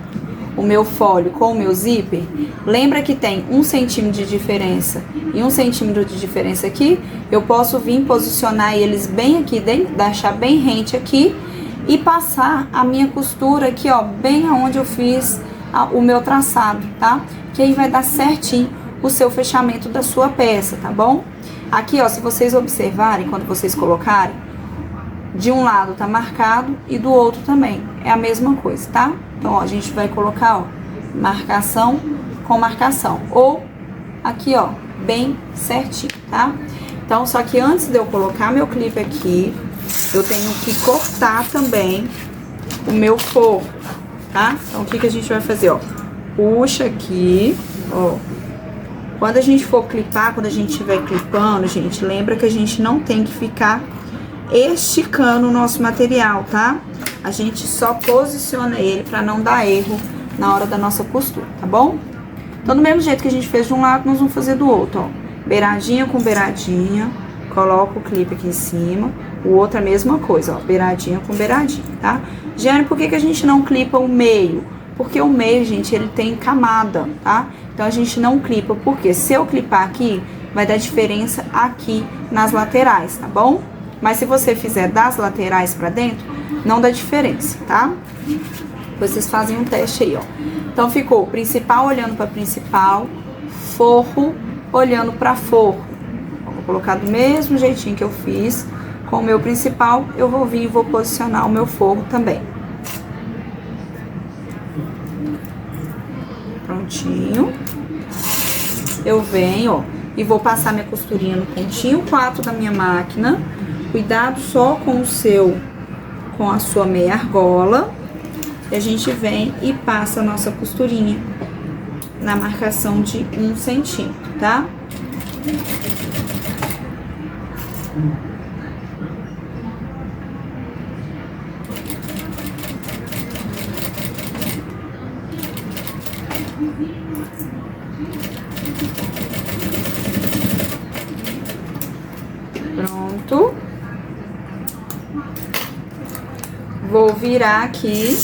o meu folho com o meu zíper, lembra que tem 1 centímetro de diferença e 1 centímetro de diferença aqui? Eu posso vir posicionar eles bem aqui, deixar bem rente aqui e passar a minha costura aqui, ó, bem aonde eu fiz o meu traçado, tá? Que aí vai dar certinho o seu fechamento da sua peça, tá bom? Aqui, ó, se vocês observarem, quando vocês colocarem, de um lado tá marcado e do outro também, é a mesma coisa, tá? Então, ó, a gente vai colocar, ó, marcação com marcação, ou aqui, ó, bem certinho, tá? Então, só que antes de eu colocar meu clipe aqui, eu tenho que cortar também o meu forro, tá? Então, o que que a gente vai fazer, ó? Puxa aqui, ó. Quando a gente for clipar, quando a gente estiver clipando, gente, lembra que a gente não tem que ficar esticando o nosso material, tá? A gente só posiciona ele pra não dar erro na hora da nossa costura, tá bom? Então, do mesmo jeito que a gente fez de um lado, nós vamos fazer do outro, ó. Beiradinha com beiradinha, coloca o clipe aqui em cima. O outro é a mesma coisa, ó, beiradinha com beiradinha, tá? Jane, por que que a gente não clipa o meio? Porque o meio, gente, ele tem camada, tá? Então, a gente não clipa, porque se eu clipar aqui, vai dar diferença aqui nas laterais, tá bom? Mas se você fizer das laterais pra dentro, não dá diferença, tá? Depois vocês fazem um teste aí, ó. Então, ficou principal olhando pra principal, forro olhando pra forro. Vou colocar do mesmo jeitinho que eu fiz com o meu principal, eu vou vir e vou posicionar o meu forro também. Prontinho. Eu venho, ó, e vou passar minha costurinha no pontinho 4 da minha máquina. Cuidado só com a sua meia argola. E a gente vem e passa a nossa costurinha na marcação de 1 centímetro, tá? Pronto. Vou virar aqui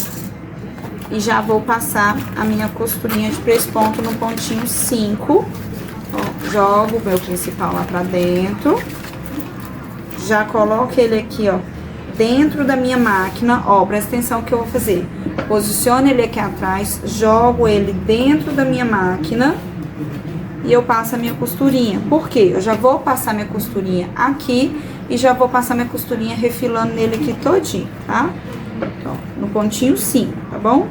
e já vou passar a minha costurinha de 3 pontos no pontinho 5. Ó, jogo o meu principal lá pra dentro. Já coloco ele aqui, ó, dentro da minha máquina. Ó, presta atenção que eu vou fazer. Posiciono ele aqui atrás, jogo ele dentro da minha máquina e eu passo a minha costurinha. Por quê? Eu já vou passar minha costurinha aqui e já vou passar minha costurinha refilando nele aqui todinho, tá? Então, no pontinho 5, tá bom?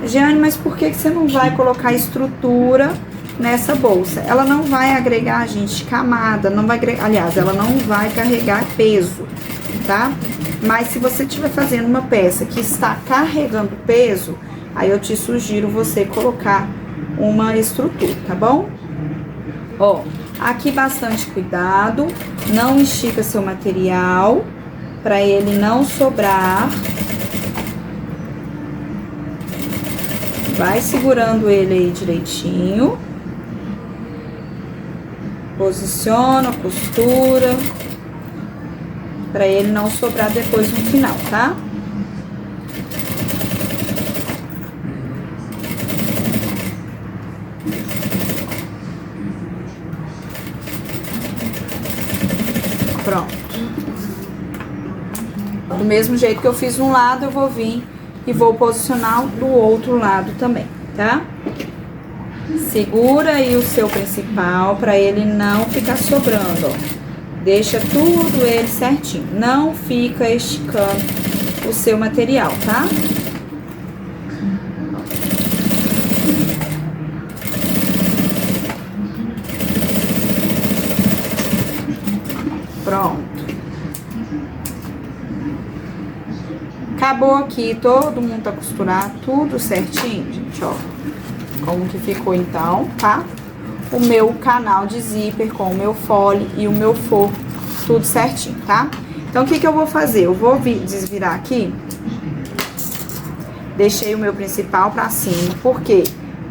Jeane, mas por que você não vai colocar estrutura nessa bolsa? Ela não vai agregar, gente, camada, não vai agregar, aliás, ela não vai carregar peso, tá? Mas se você estiver fazendo uma peça que está carregando peso, aí eu te sugiro você colocar uma estrutura, tá bom? Ó, aqui bastante cuidado, não estica seu material, pra ele não sobrar. Vai segurando ele aí direitinho. Posiciona, costura, pra ele não sobrar depois no final, tá? Pronto. Do mesmo jeito que eu fiz um lado, eu vou vir e vou posicionar do outro lado também, tá? Segura aí o seu principal pra ele não ficar sobrando, ó. Deixa tudo ele certinho. Não fica esticando o seu material, tá? Pronto. Acabou aqui, todo mundo tá costurado, tudo certinho, gente, ó. Como que ficou então, tá? O meu canal de zíper com o meu fole e o meu forro, tudo certinho, tá? Então, o que que eu vou fazer? Eu vou desvirar aqui. Deixei o meu principal pra cima, porque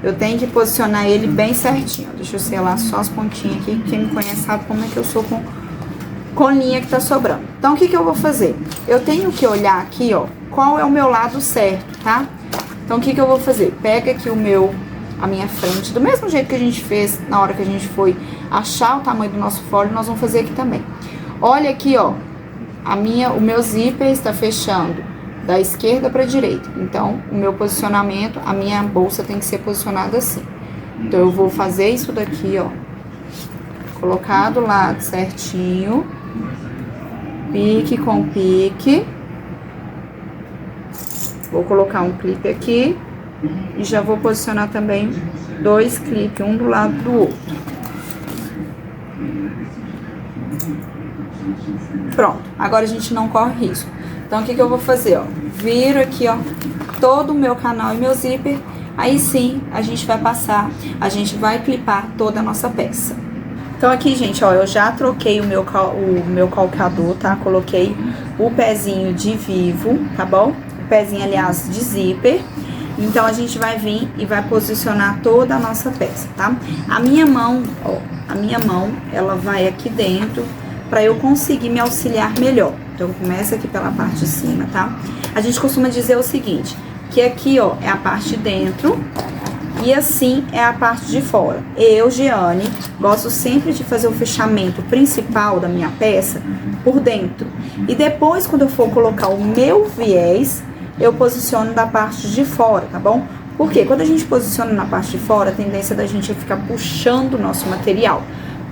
eu tenho que posicionar ele bem certinho. Deixa eu selar só as pontinhas aqui, quem me conhece sabe como é que eu sou com com linha que tá sobrando. Então, o que que eu vou fazer? Eu tenho que olhar aqui, ó, qual é o meu lado certo, tá? Então, o que que eu vou fazer? Pega aqui a minha frente, do mesmo jeito que a gente fez na hora que a gente foi achar o tamanho do nosso folho, nós vamos fazer aqui também. Olha aqui, ó, o meu zíper está fechando da esquerda para a direita. Então, o meu posicionamento, a minha bolsa tem que ser posicionada assim. Então, eu vou fazer isso daqui, ó, colocar do lado certinho, pique com pique. Vou colocar um clipe aqui e já vou posicionar também 2 clipes, um do lado do outro. Pronto, agora a gente não corre risco. Então, o que que eu vou fazer, ó? Viro aqui, ó, todo o meu canal e meu zíper. Aí sim, a gente vai passar, a gente vai clipar toda a nossa peça. Então, aqui, gente, ó, eu já troquei o meu calcador, tá? Coloquei o pezinho de vivo, tá bom? O pezinho, aliás, de zíper. Então, a gente vai vir e vai posicionar toda a nossa peça, tá? A minha mão, ó, ela vai aqui dentro pra eu conseguir me auxiliar melhor. Então, eu começo aqui pela parte de cima, tá? A gente costuma dizer o seguinte, que aqui, ó, é a parte de dentro e assim é a parte de fora. Eu, Giane, gosto sempre de fazer o fechamento principal da minha peça por dentro. E depois, quando eu for colocar o meu viés, eu posiciono da parte de fora, tá bom? Porque quando a gente posiciona na parte de fora, a tendência da gente é ficar puxando o nosso material.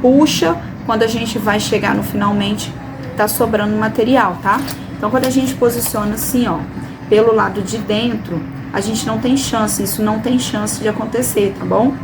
Puxa, quando a gente vai chegar no finalmente, tá sobrando material, tá? Então, quando a gente posiciona assim, ó, pelo lado de dentro, a gente não tem chance, isso não tem chance de acontecer, tá bom?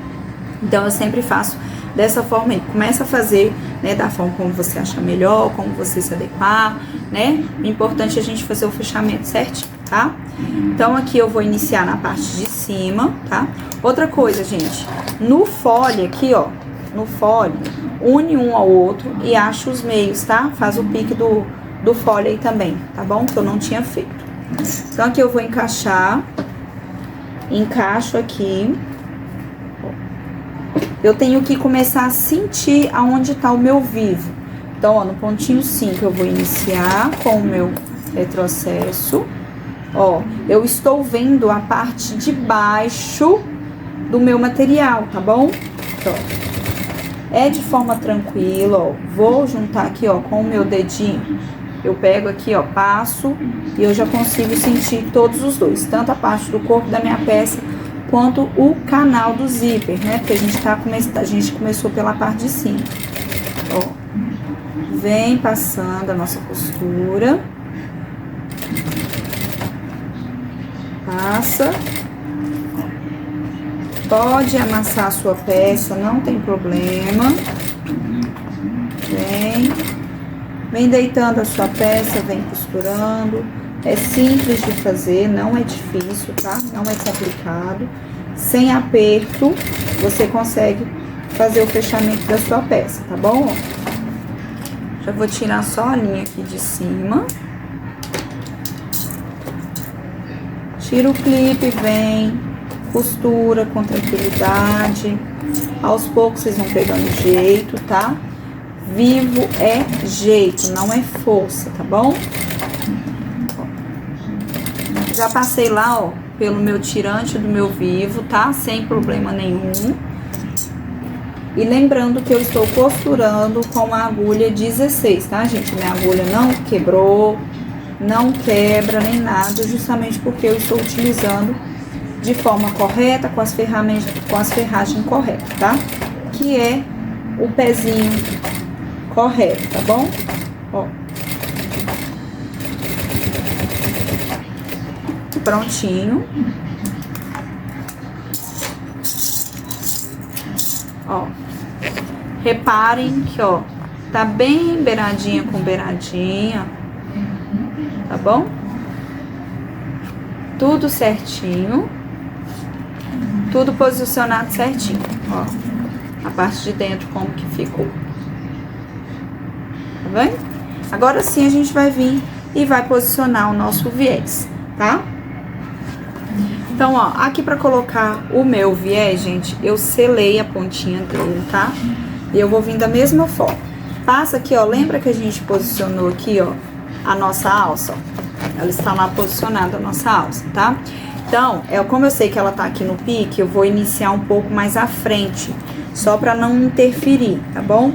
Então, eu sempre faço dessa forma aí. Começa a fazer, né, da forma como você acha melhor, como você se adequar, né? O importante é a gente fazer o fechamento certinho, tá? Então, aqui eu vou iniciar na parte de cima, tá? Outra coisa, gente, no fole aqui, ó, no fole, une um ao outro e acha os meios, tá? Faz o pique do fole aí também, tá bom? Que eu não tinha feito. Então, aqui eu vou encaixar, encaixo aqui. Eu tenho que começar a sentir aonde tá o meu vivo. Então, ó, no pontinho 5 eu vou iniciar com o meu retrocesso. Ó, eu estou vendo a parte de baixo do meu material, tá bom? Então, é de forma tranquila, ó. Vou juntar aqui, ó, com o meu dedinho. Eu pego aqui, ó, passo e eu já consigo sentir todos os dois. Tanto a parte do corpo da minha peça, quanto o canal do zíper, né? Porque a gente começou pela parte de cima. Ó, vem passando a nossa costura. Passa. Pode amassar a sua peça, não tem problema. Vem deitando a sua peça, vem costurando. É simples de fazer, não é difícil, tá? Não é complicado. Sem aperto, você consegue fazer o fechamento da sua peça, tá bom? Já vou tirar só a linha aqui de cima. Tira o clipe, vem, costura com tranquilidade. Aos poucos vocês vão pegando jeito, tá? Vivo é jeito, não é força, tá bom? Já passei lá, ó, pelo meu tirante do meu vivo, tá? Sem problema nenhum. E lembrando que eu estou costurando com a agulha 16, tá, gente? Minha agulha não quebrou, não quebra nem nada, justamente porque eu estou utilizando de forma correta, com as ferragens corretas, tá? Que é o pezinho correto, tá bom? Ó. Prontinho. Ó. Reparem que, ó, tá bem beiradinha com beiradinha, tá bom? Tudo certinho. Tudo posicionado certinho, ó. A parte de dentro como que ficou. Tá vendo? Agora sim a gente vai vir e vai posicionar o nosso viés, tá? Então, ó, aqui pra colocar o meu viés, gente, eu selei a pontinha dele, tá? E eu vou vir da mesma forma. Passa aqui, ó, lembra que a gente posicionou aqui, ó, a nossa alça, ó? Ela está lá posicionada, a nossa alça, tá? Então, como eu sei que ela tá aqui no pique, eu vou iniciar um pouco mais à frente, só pra não interferir, tá bom?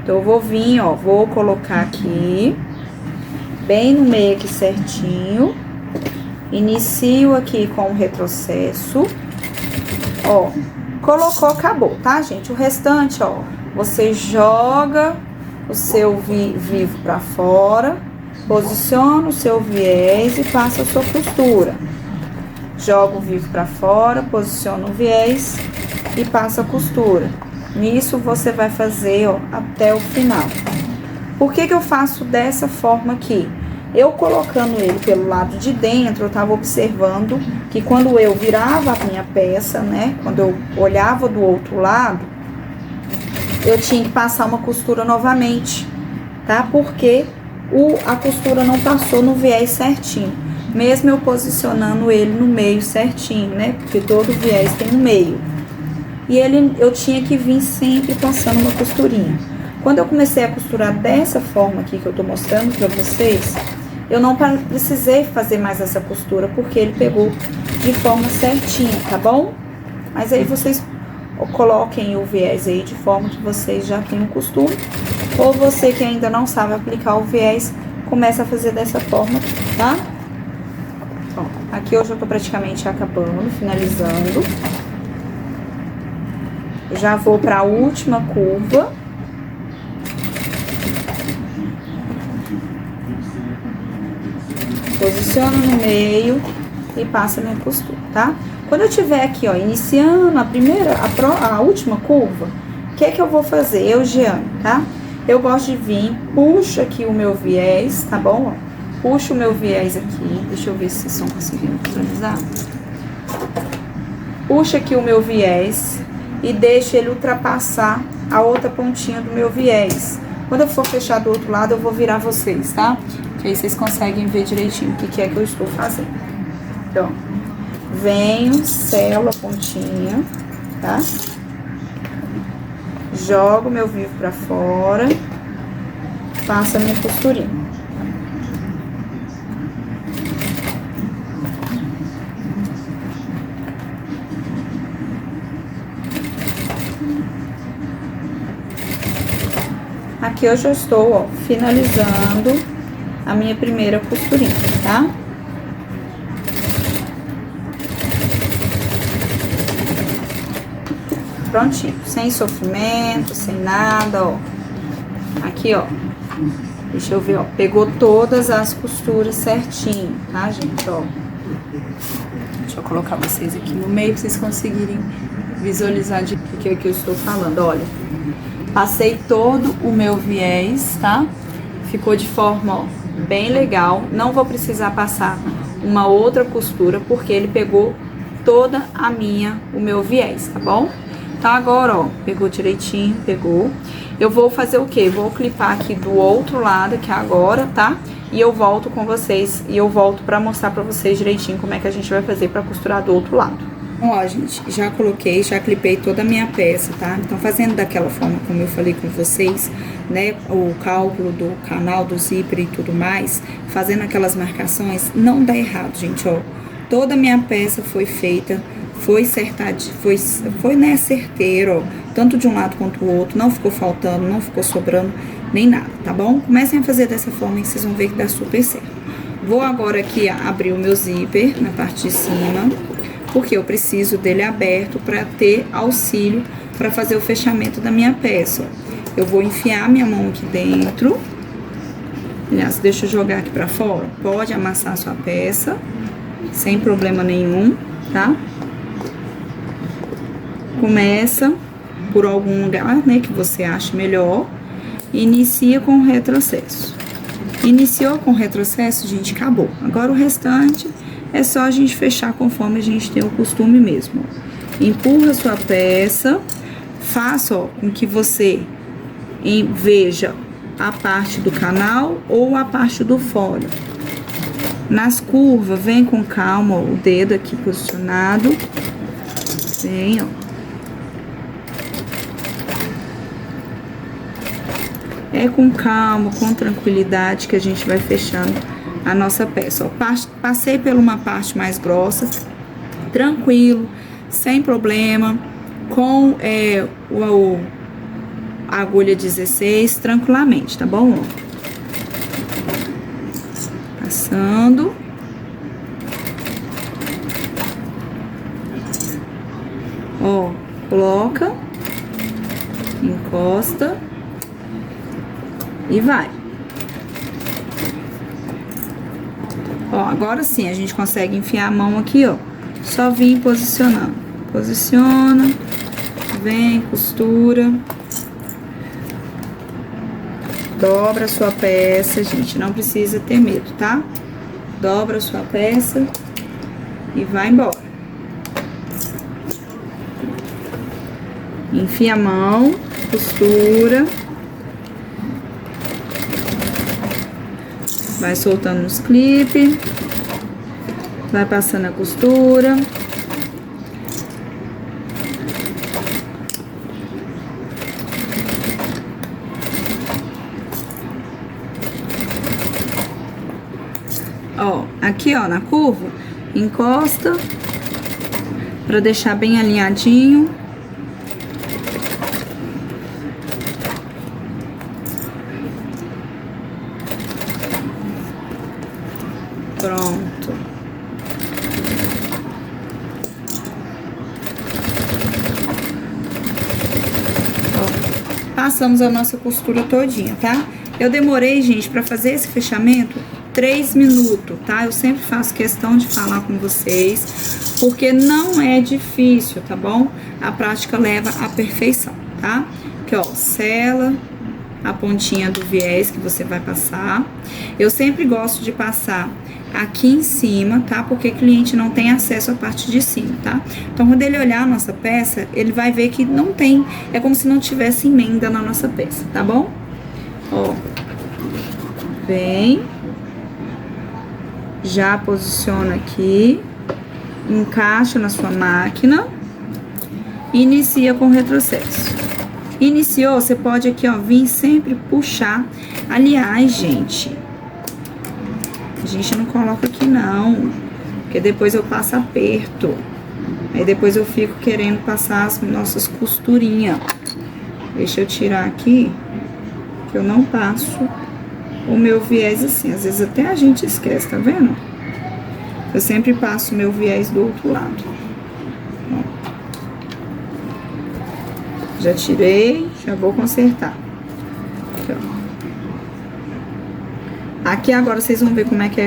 Então, eu vou vir, ó, vou colocar aqui, bem no meio aqui certinho. Inicio aqui com o retrocesso, ó, colocou, acabou, tá, gente? O restante, ó, você joga o seu vivo pra fora, posiciona o seu viés e passa a sua costura. Joga o vivo pra fora, posiciona o viés e passa a costura. Nisso você vai fazer, ó, até o final. Por que que eu faço dessa forma aqui? Eu colocando ele pelo lado de dentro, eu tava observando que quando eu virava a minha peça, né, quando eu olhava do outro lado, eu tinha que passar uma costura novamente, tá? Porque a costura não passou no viés certinho, mesmo eu posicionando ele no meio certinho, né? Porque todo viés tem um meio. E eu tinha que vir sempre passando uma costurinha. Quando eu comecei a costurar dessa forma aqui que eu tô mostrando pra vocês, eu não precisei fazer mais essa costura, porque ele pegou de forma certinha, tá bom? Mas aí vocês coloquem o viés aí de forma que vocês já tenham costume. Ou você que ainda não sabe aplicar o viés, começa a fazer dessa forma, tá? Bom, aqui eu já tô praticamente acabando, finalizando. Eu já vou para a última curva. Posiciona no meio e passa minha costura, tá? Quando eu tiver aqui, ó, iniciando a última curva, o que é que eu vou fazer? Eu, Jeane, tá? Eu gosto de vir, puxo aqui o meu viés, tá bom? Ó, puxo o meu viés aqui, deixa eu ver se vocês estão conseguindo visualizar. Puxo aqui o meu viés e deixo ele ultrapassar a outra pontinha do meu viés. Quando eu for fechar do outro lado, eu vou virar vocês, tá? Que aí vocês conseguem ver direitinho o que é que eu estou fazendo. Então, venho, selo a pontinha, tá? Jogo meu vivo pra fora, passo a minha costurinha. Aqui eu já estou, ó, finalizando a minha primeira costurinha, tá? Prontinho, sem sofrimento, sem nada, ó. Aqui, ó, deixa eu ver, ó, pegou todas as costuras certinho, tá, gente, ó. Deixa eu colocar vocês aqui no meio pra vocês conseguirem visualizar de que é que eu estou falando, olha. Passei todo o meu viés, tá? Ficou de forma, ó, bem legal. Não vou precisar passar uma outra costura, porque ele pegou toda o meu viés, tá bom? Então agora, ó, pegou direitinho, pegou. Eu vou fazer o quê? Vou clipar aqui do outro lado, que é agora, tá? E eu volto com vocês, e eu volto pra mostrar pra vocês direitinho como é que a gente vai fazer pra costurar do outro lado. Então, ó, gente, já coloquei, já clipei toda a minha peça, tá? Então, fazendo daquela forma como eu falei com vocês, né, o cálculo do canal, do zíper e tudo mais, fazendo aquelas marcações, não dá errado, gente, ó. Toda a minha peça foi feita, foi certadinho, foi, né, certeiro, ó, tanto de um lado quanto do outro, não ficou faltando, não ficou sobrando, nem nada, tá bom? Comecem a fazer dessa forma e vocês vão ver que dá super certo. Vou agora aqui abrir o meu zíper na parte de cima, porque eu preciso dele aberto para ter auxílio para fazer o fechamento da minha peça. Eu vou enfiar minha mão aqui dentro. Aliás, deixa eu jogar aqui para fora. Pode amassar a sua peça, sem problema nenhum, tá? Começa por algum lugar, né, que você ache melhor. E inicia com o retrocesso. Iniciou com o retrocesso, gente, acabou. Agora o restante é só a gente fechar conforme a gente tem o costume mesmo. Empurra a sua peça, faça, ó, com que você veja a parte do canal ou a parte do fora. Nas curvas, vem com calma, ó, o dedo aqui posicionado. Vem, ó. É com calma, com tranquilidade que a gente vai fechando a nossa peça. Ó, passei por uma parte mais grossa, tranquilo, sem problema, com a agulha 16, tranquilamente, tá bom? Ó, passando. Ó, coloca, encosta e vai. Ó, agora sim a gente consegue enfiar a mão aqui, ó. Só vir posicionando. Posiciona, vem, costura. Dobra a sua peça, gente, não precisa ter medo, tá? Dobra a sua peça e vai embora. Enfia a mão, costura. Vai soltando os clipes. Vai passando a costura. Ó, aqui ó, na curva, encosta pra deixar bem alinhadinho. Pronto. Ó, passamos a nossa costura todinha, tá? Eu demorei, gente, pra fazer esse fechamento 3 minutos, tá? Eu sempre faço questão de falar com vocês, porque não é difícil, tá bom? A prática leva à perfeição, tá? Aqui, ó, sela a pontinha do viés que você vai passar. Eu sempre gosto de passar aqui em cima, tá? Porque o cliente não tem acesso à parte de cima, tá? Então, quando ele olhar a nossa peça, ele vai ver que não tem, é como se não tivesse emenda na nossa peça, tá bom? Ó, vem, já posiciona aqui, encaixa na sua máquina, inicia com retrocesso. Iniciou, você pode aqui, ó, vir sempre puxar. Aliás, gente, a gente não coloca aqui não, porque depois eu passo aperto. Aí depois eu fico querendo passar as nossas costurinhas. Deixa eu tirar aqui, que eu não passo o meu viés assim. Às vezes até a gente esquece, tá vendo? Eu sempre passo o meu viés do outro lado. Ó. Já tirei, já vou consertar. Aqui, ó. Aqui agora vocês vão ver como é que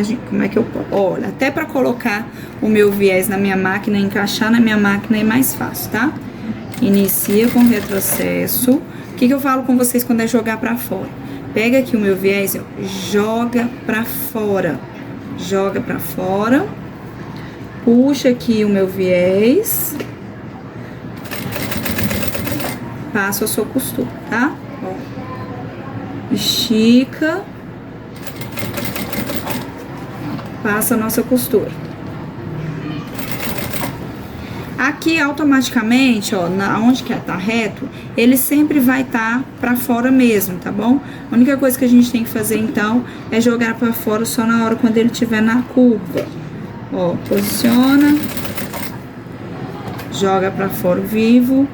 eu... Olha, até pra colocar o meu viés na minha máquina, encaixar na minha máquina é mais fácil, tá? Inicia com retrocesso. O que eu falo com vocês quando é jogar pra fora? Pega aqui o meu viés, ó, joga pra fora. Joga pra fora. Puxa aqui o meu viés. Passo a sua costura, tá? Ó. Estica. Passa a nossa costura. Aqui, automaticamente, ó, onde que tá reto, ele sempre vai estar pra fora mesmo, tá bom? A única coisa que a gente tem que fazer, então, é jogar pra fora só na hora quando ele estiver na curva. Ó, posiciona. Joga pra fora o vivo.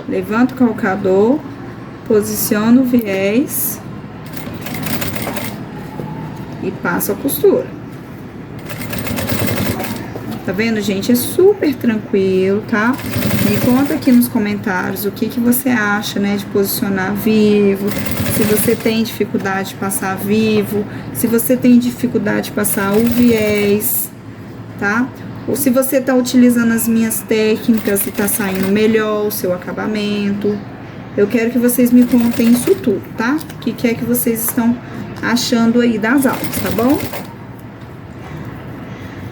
Levanta o calcador, posiciona o viés e passa a costura. Tá vendo, gente? É super tranquilo, tá? Me conta aqui nos comentários o que você acha, né, de posicionar vivo, se você tem dificuldade de passar vivo, se você tem dificuldade de passar o viés, tá? Ou se você tá utilizando as minhas técnicas e tá saindo melhor o seu acabamento. Eu quero que vocês me contem isso tudo, tá? O que é que vocês estão achando aí das aulas, tá bom?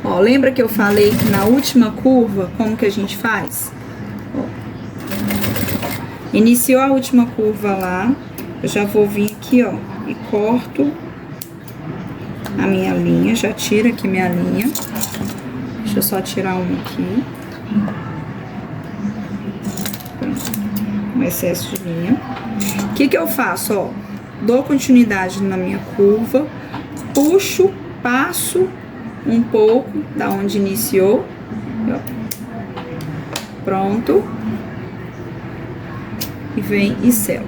Ó, lembra que eu falei que na última curva, como que a gente faz? Ó, iniciou a última curva lá, eu já vou vir aqui, ó, e corto a minha linha, já tiro aqui minha linha. Deixa eu só tirar uma aqui. Um excesso de linha. O que que eu faço, ó? Dou continuidade na minha curva, puxo, passo um pouco da onde iniciou. Ó. Pronto. E vem e selo,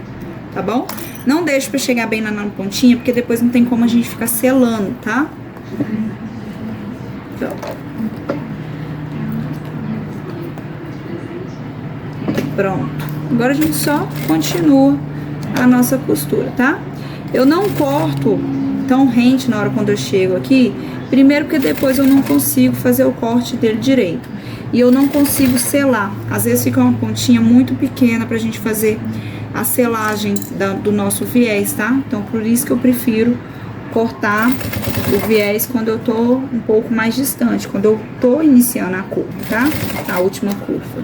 tá bom? Não deixe pra chegar bem na pontinha, porque depois não tem como a gente ficar selando, tá? Então. Pronto. Agora a gente só continua a nossa costura, tá? Eu não corto tão rente na hora quando eu chego aqui, primeiro porque depois eu não consigo fazer o corte dele direito. E eu não consigo selar. Às vezes fica uma pontinha muito pequena pra gente fazer a selagem do nosso viés, tá? Então, por isso que eu prefiro cortar o viés quando eu tô um pouco mais distante, quando eu tô iniciando a curva, tá? A última curva.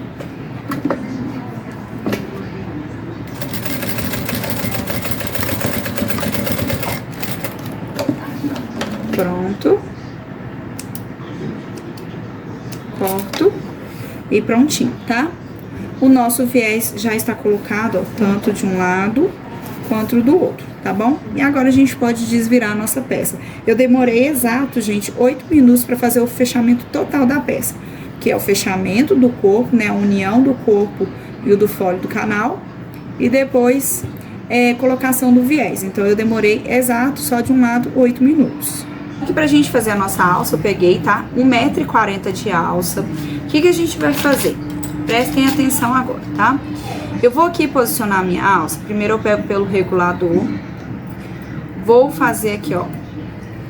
Pronto. Corto e prontinho, tá? O nosso viés já está colocado, ó, tanto de um lado quanto do outro, tá bom? E agora a gente pode desvirar a nossa peça. Eu demorei exato, gente, 8 minutos para fazer o fechamento total da peça, que é o fechamento do corpo, né? A união do corpo e o do fole do canal, e depois colocação do viés. Então, eu demorei exato, só de um lado, 8 minutos. Aqui pra gente fazer a nossa alça, eu peguei, tá? 1,40 m de alça. O que que a gente vai fazer? Prestem atenção agora, tá? Eu vou aqui posicionar a minha alça. Primeiro eu pego pelo regulador. Vou fazer aqui, ó,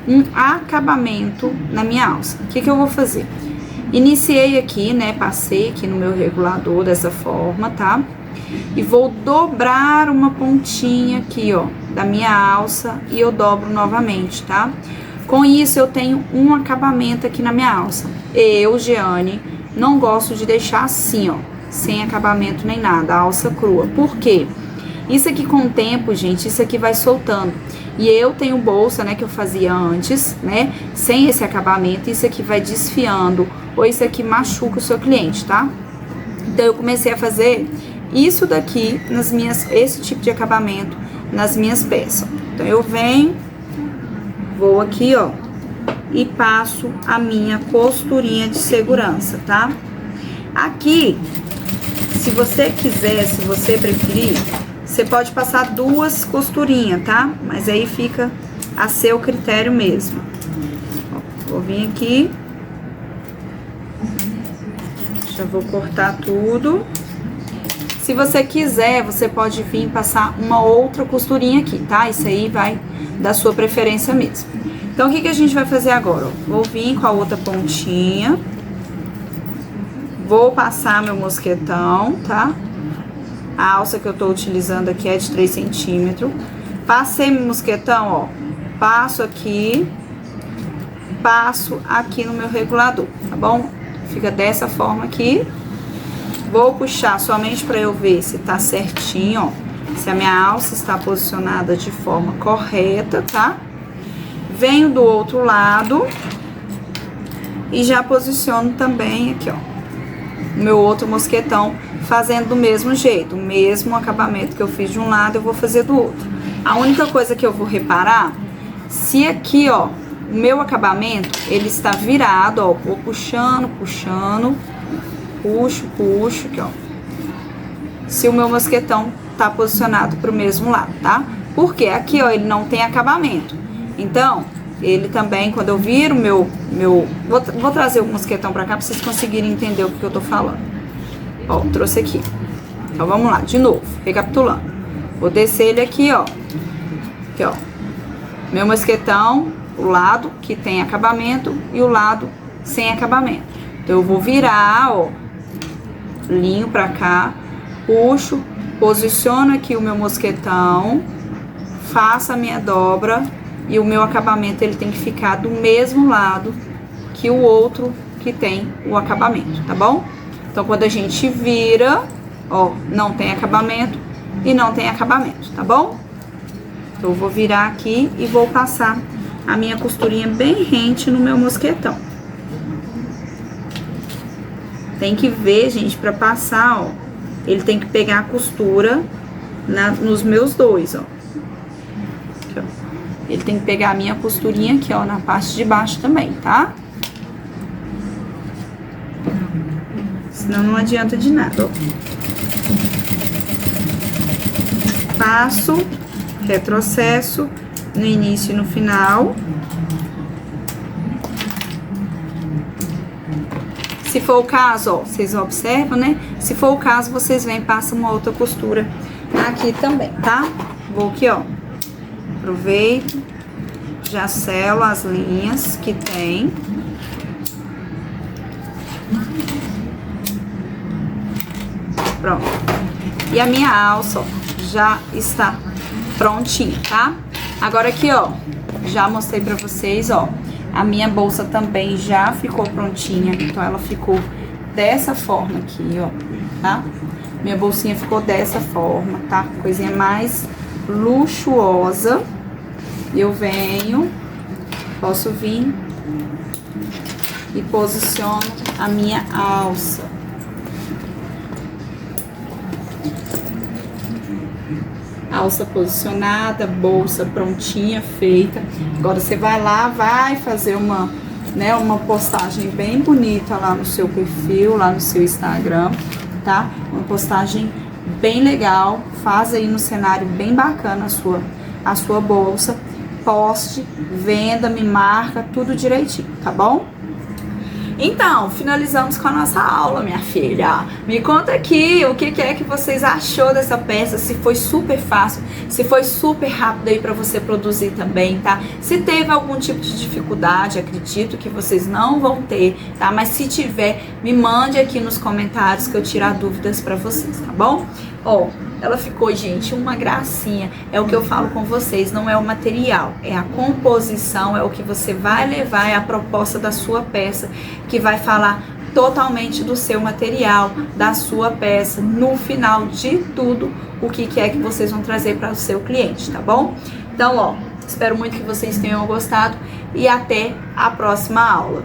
um acabamento na minha alça. O que que eu vou fazer? Iniciei aqui, né? Passei aqui no meu regulador dessa forma, tá? E vou dobrar uma pontinha aqui, ó, da minha alça e eu dobro novamente, tá? Com isso, eu tenho um acabamento aqui na minha alça. Eu, Jeane, não gosto de deixar assim, ó, sem acabamento nem nada, a alça crua. Por quê? Isso aqui com o tempo, gente, isso aqui vai soltando. E eu tenho bolsa, né, que eu fazia antes, né, sem esse acabamento, isso aqui vai desfiando, ou isso aqui machuca o seu cliente, tá? Então, eu comecei a fazer isso daqui, esse tipo de acabamento nas minhas peças. Então, eu venho, vou aqui, ó, e passo a minha costurinha de segurança, tá? Aqui, se você quiser, se você preferir, você pode passar 2 costurinhas, tá? Mas aí fica a seu critério mesmo. Ó, vou vir aqui. Já vou cortar tudo. Se você quiser, você pode vir passar uma outra costurinha aqui, tá? Isso aí vai da sua preferência mesmo. Então, o que que a gente vai fazer agora? Ó, vou vir com a outra pontinha. Vou passar meu mosquetão, tá? A alça que eu tô utilizando aqui é de 3 centímetros. Passei meu mosquetão, ó. Passo aqui no meu regulador, tá bom? Fica dessa forma aqui. Vou puxar somente para eu ver se tá certinho, ó. Se a minha alça está posicionada de forma correta, tá? Venho do outro lado e já posiciono também aqui, ó, o meu outro mosquetão, fazendo do mesmo jeito, o mesmo acabamento que eu fiz de um lado, eu vou fazer do outro. A única coisa que eu vou reparar, se aqui, ó, o meu acabamento, ele está virado, ó, vou puxando, puxo, aqui, ó. Se o meu mosquetão tá posicionado pro mesmo lado, tá? Porque aqui, ó, ele não tem acabamento. Então, ele também, quando eu viro vou trazer o mosquetão pra cá pra vocês conseguirem entender o que eu tô falando. Ó, trouxe aqui. Então, vamos lá, de novo, recapitulando. Vou descer ele aqui, ó. Aqui, ó. Meu mosquetão, o lado que tem acabamento e o lado sem acabamento. Então, eu vou virar, ó, linho pra cá, puxo, posiciono aqui o meu mosquetão, faço a minha dobra e o meu acabamento ele tem que ficar do mesmo lado que o outro que tem o acabamento, tá bom? Então, quando a gente vira, ó, não tem acabamento e não tem acabamento, tá bom? Eu vou virar aqui e vou passar a minha costurinha bem rente no meu mosquetão. Tem que ver, gente, pra passar, ó. Ele tem que pegar a costura nos meus dois, ó. Aqui, ó. Ele tem que pegar a minha costurinha aqui, ó, na parte de baixo também, tá? Senão não adianta de nada, ó. Passo, retrocesso no início e no final. Se for o caso, ó, vocês observam, né? Se for o caso, vocês vêm e passam uma outra costura aqui também, tá? Vou aqui, ó. Aproveito, já selo as linhas que tem. Pronto. E a minha alça, ó, já está prontinha, tá? Agora aqui, ó, já mostrei pra vocês, ó, a minha bolsa também já ficou prontinha. Então, ela ficou dessa forma aqui, ó, tá? Minha bolsinha ficou dessa forma, tá? Coisinha mais luxuosa. Eu venho, posso vir e posiciono a minha alça. Alça posicionada, bolsa prontinha, feita. Agora você vai lá, vai fazer uma postagem bem bonita lá no seu perfil, lá no seu Instagram, tá? Uma postagem bem legal, faz aí no cenário bem bacana a sua bolsa, poste, venda, me marca, tudo direitinho, tá bom? Então, finalizamos com a nossa aula, minha filha. Me conta aqui o que é que vocês achou dessa peça, se foi super fácil, se foi super rápido aí pra você produzir também, tá? Se teve algum tipo de dificuldade, acredito que vocês não vão ter, tá? Mas se tiver, me mande aqui nos comentários que eu tiro as dúvidas pra vocês, tá bom? Ó, ela ficou, gente, uma gracinha. É o que eu falo com vocês, não é o material, é a composição, é o que você vai levar, é a proposta da sua peça, que vai falar totalmente do seu material, da sua peça, no final de tudo, o que é que vocês vão trazer para o seu cliente, tá bom? Então, ó, espero muito que vocês tenham gostado e até a próxima aula.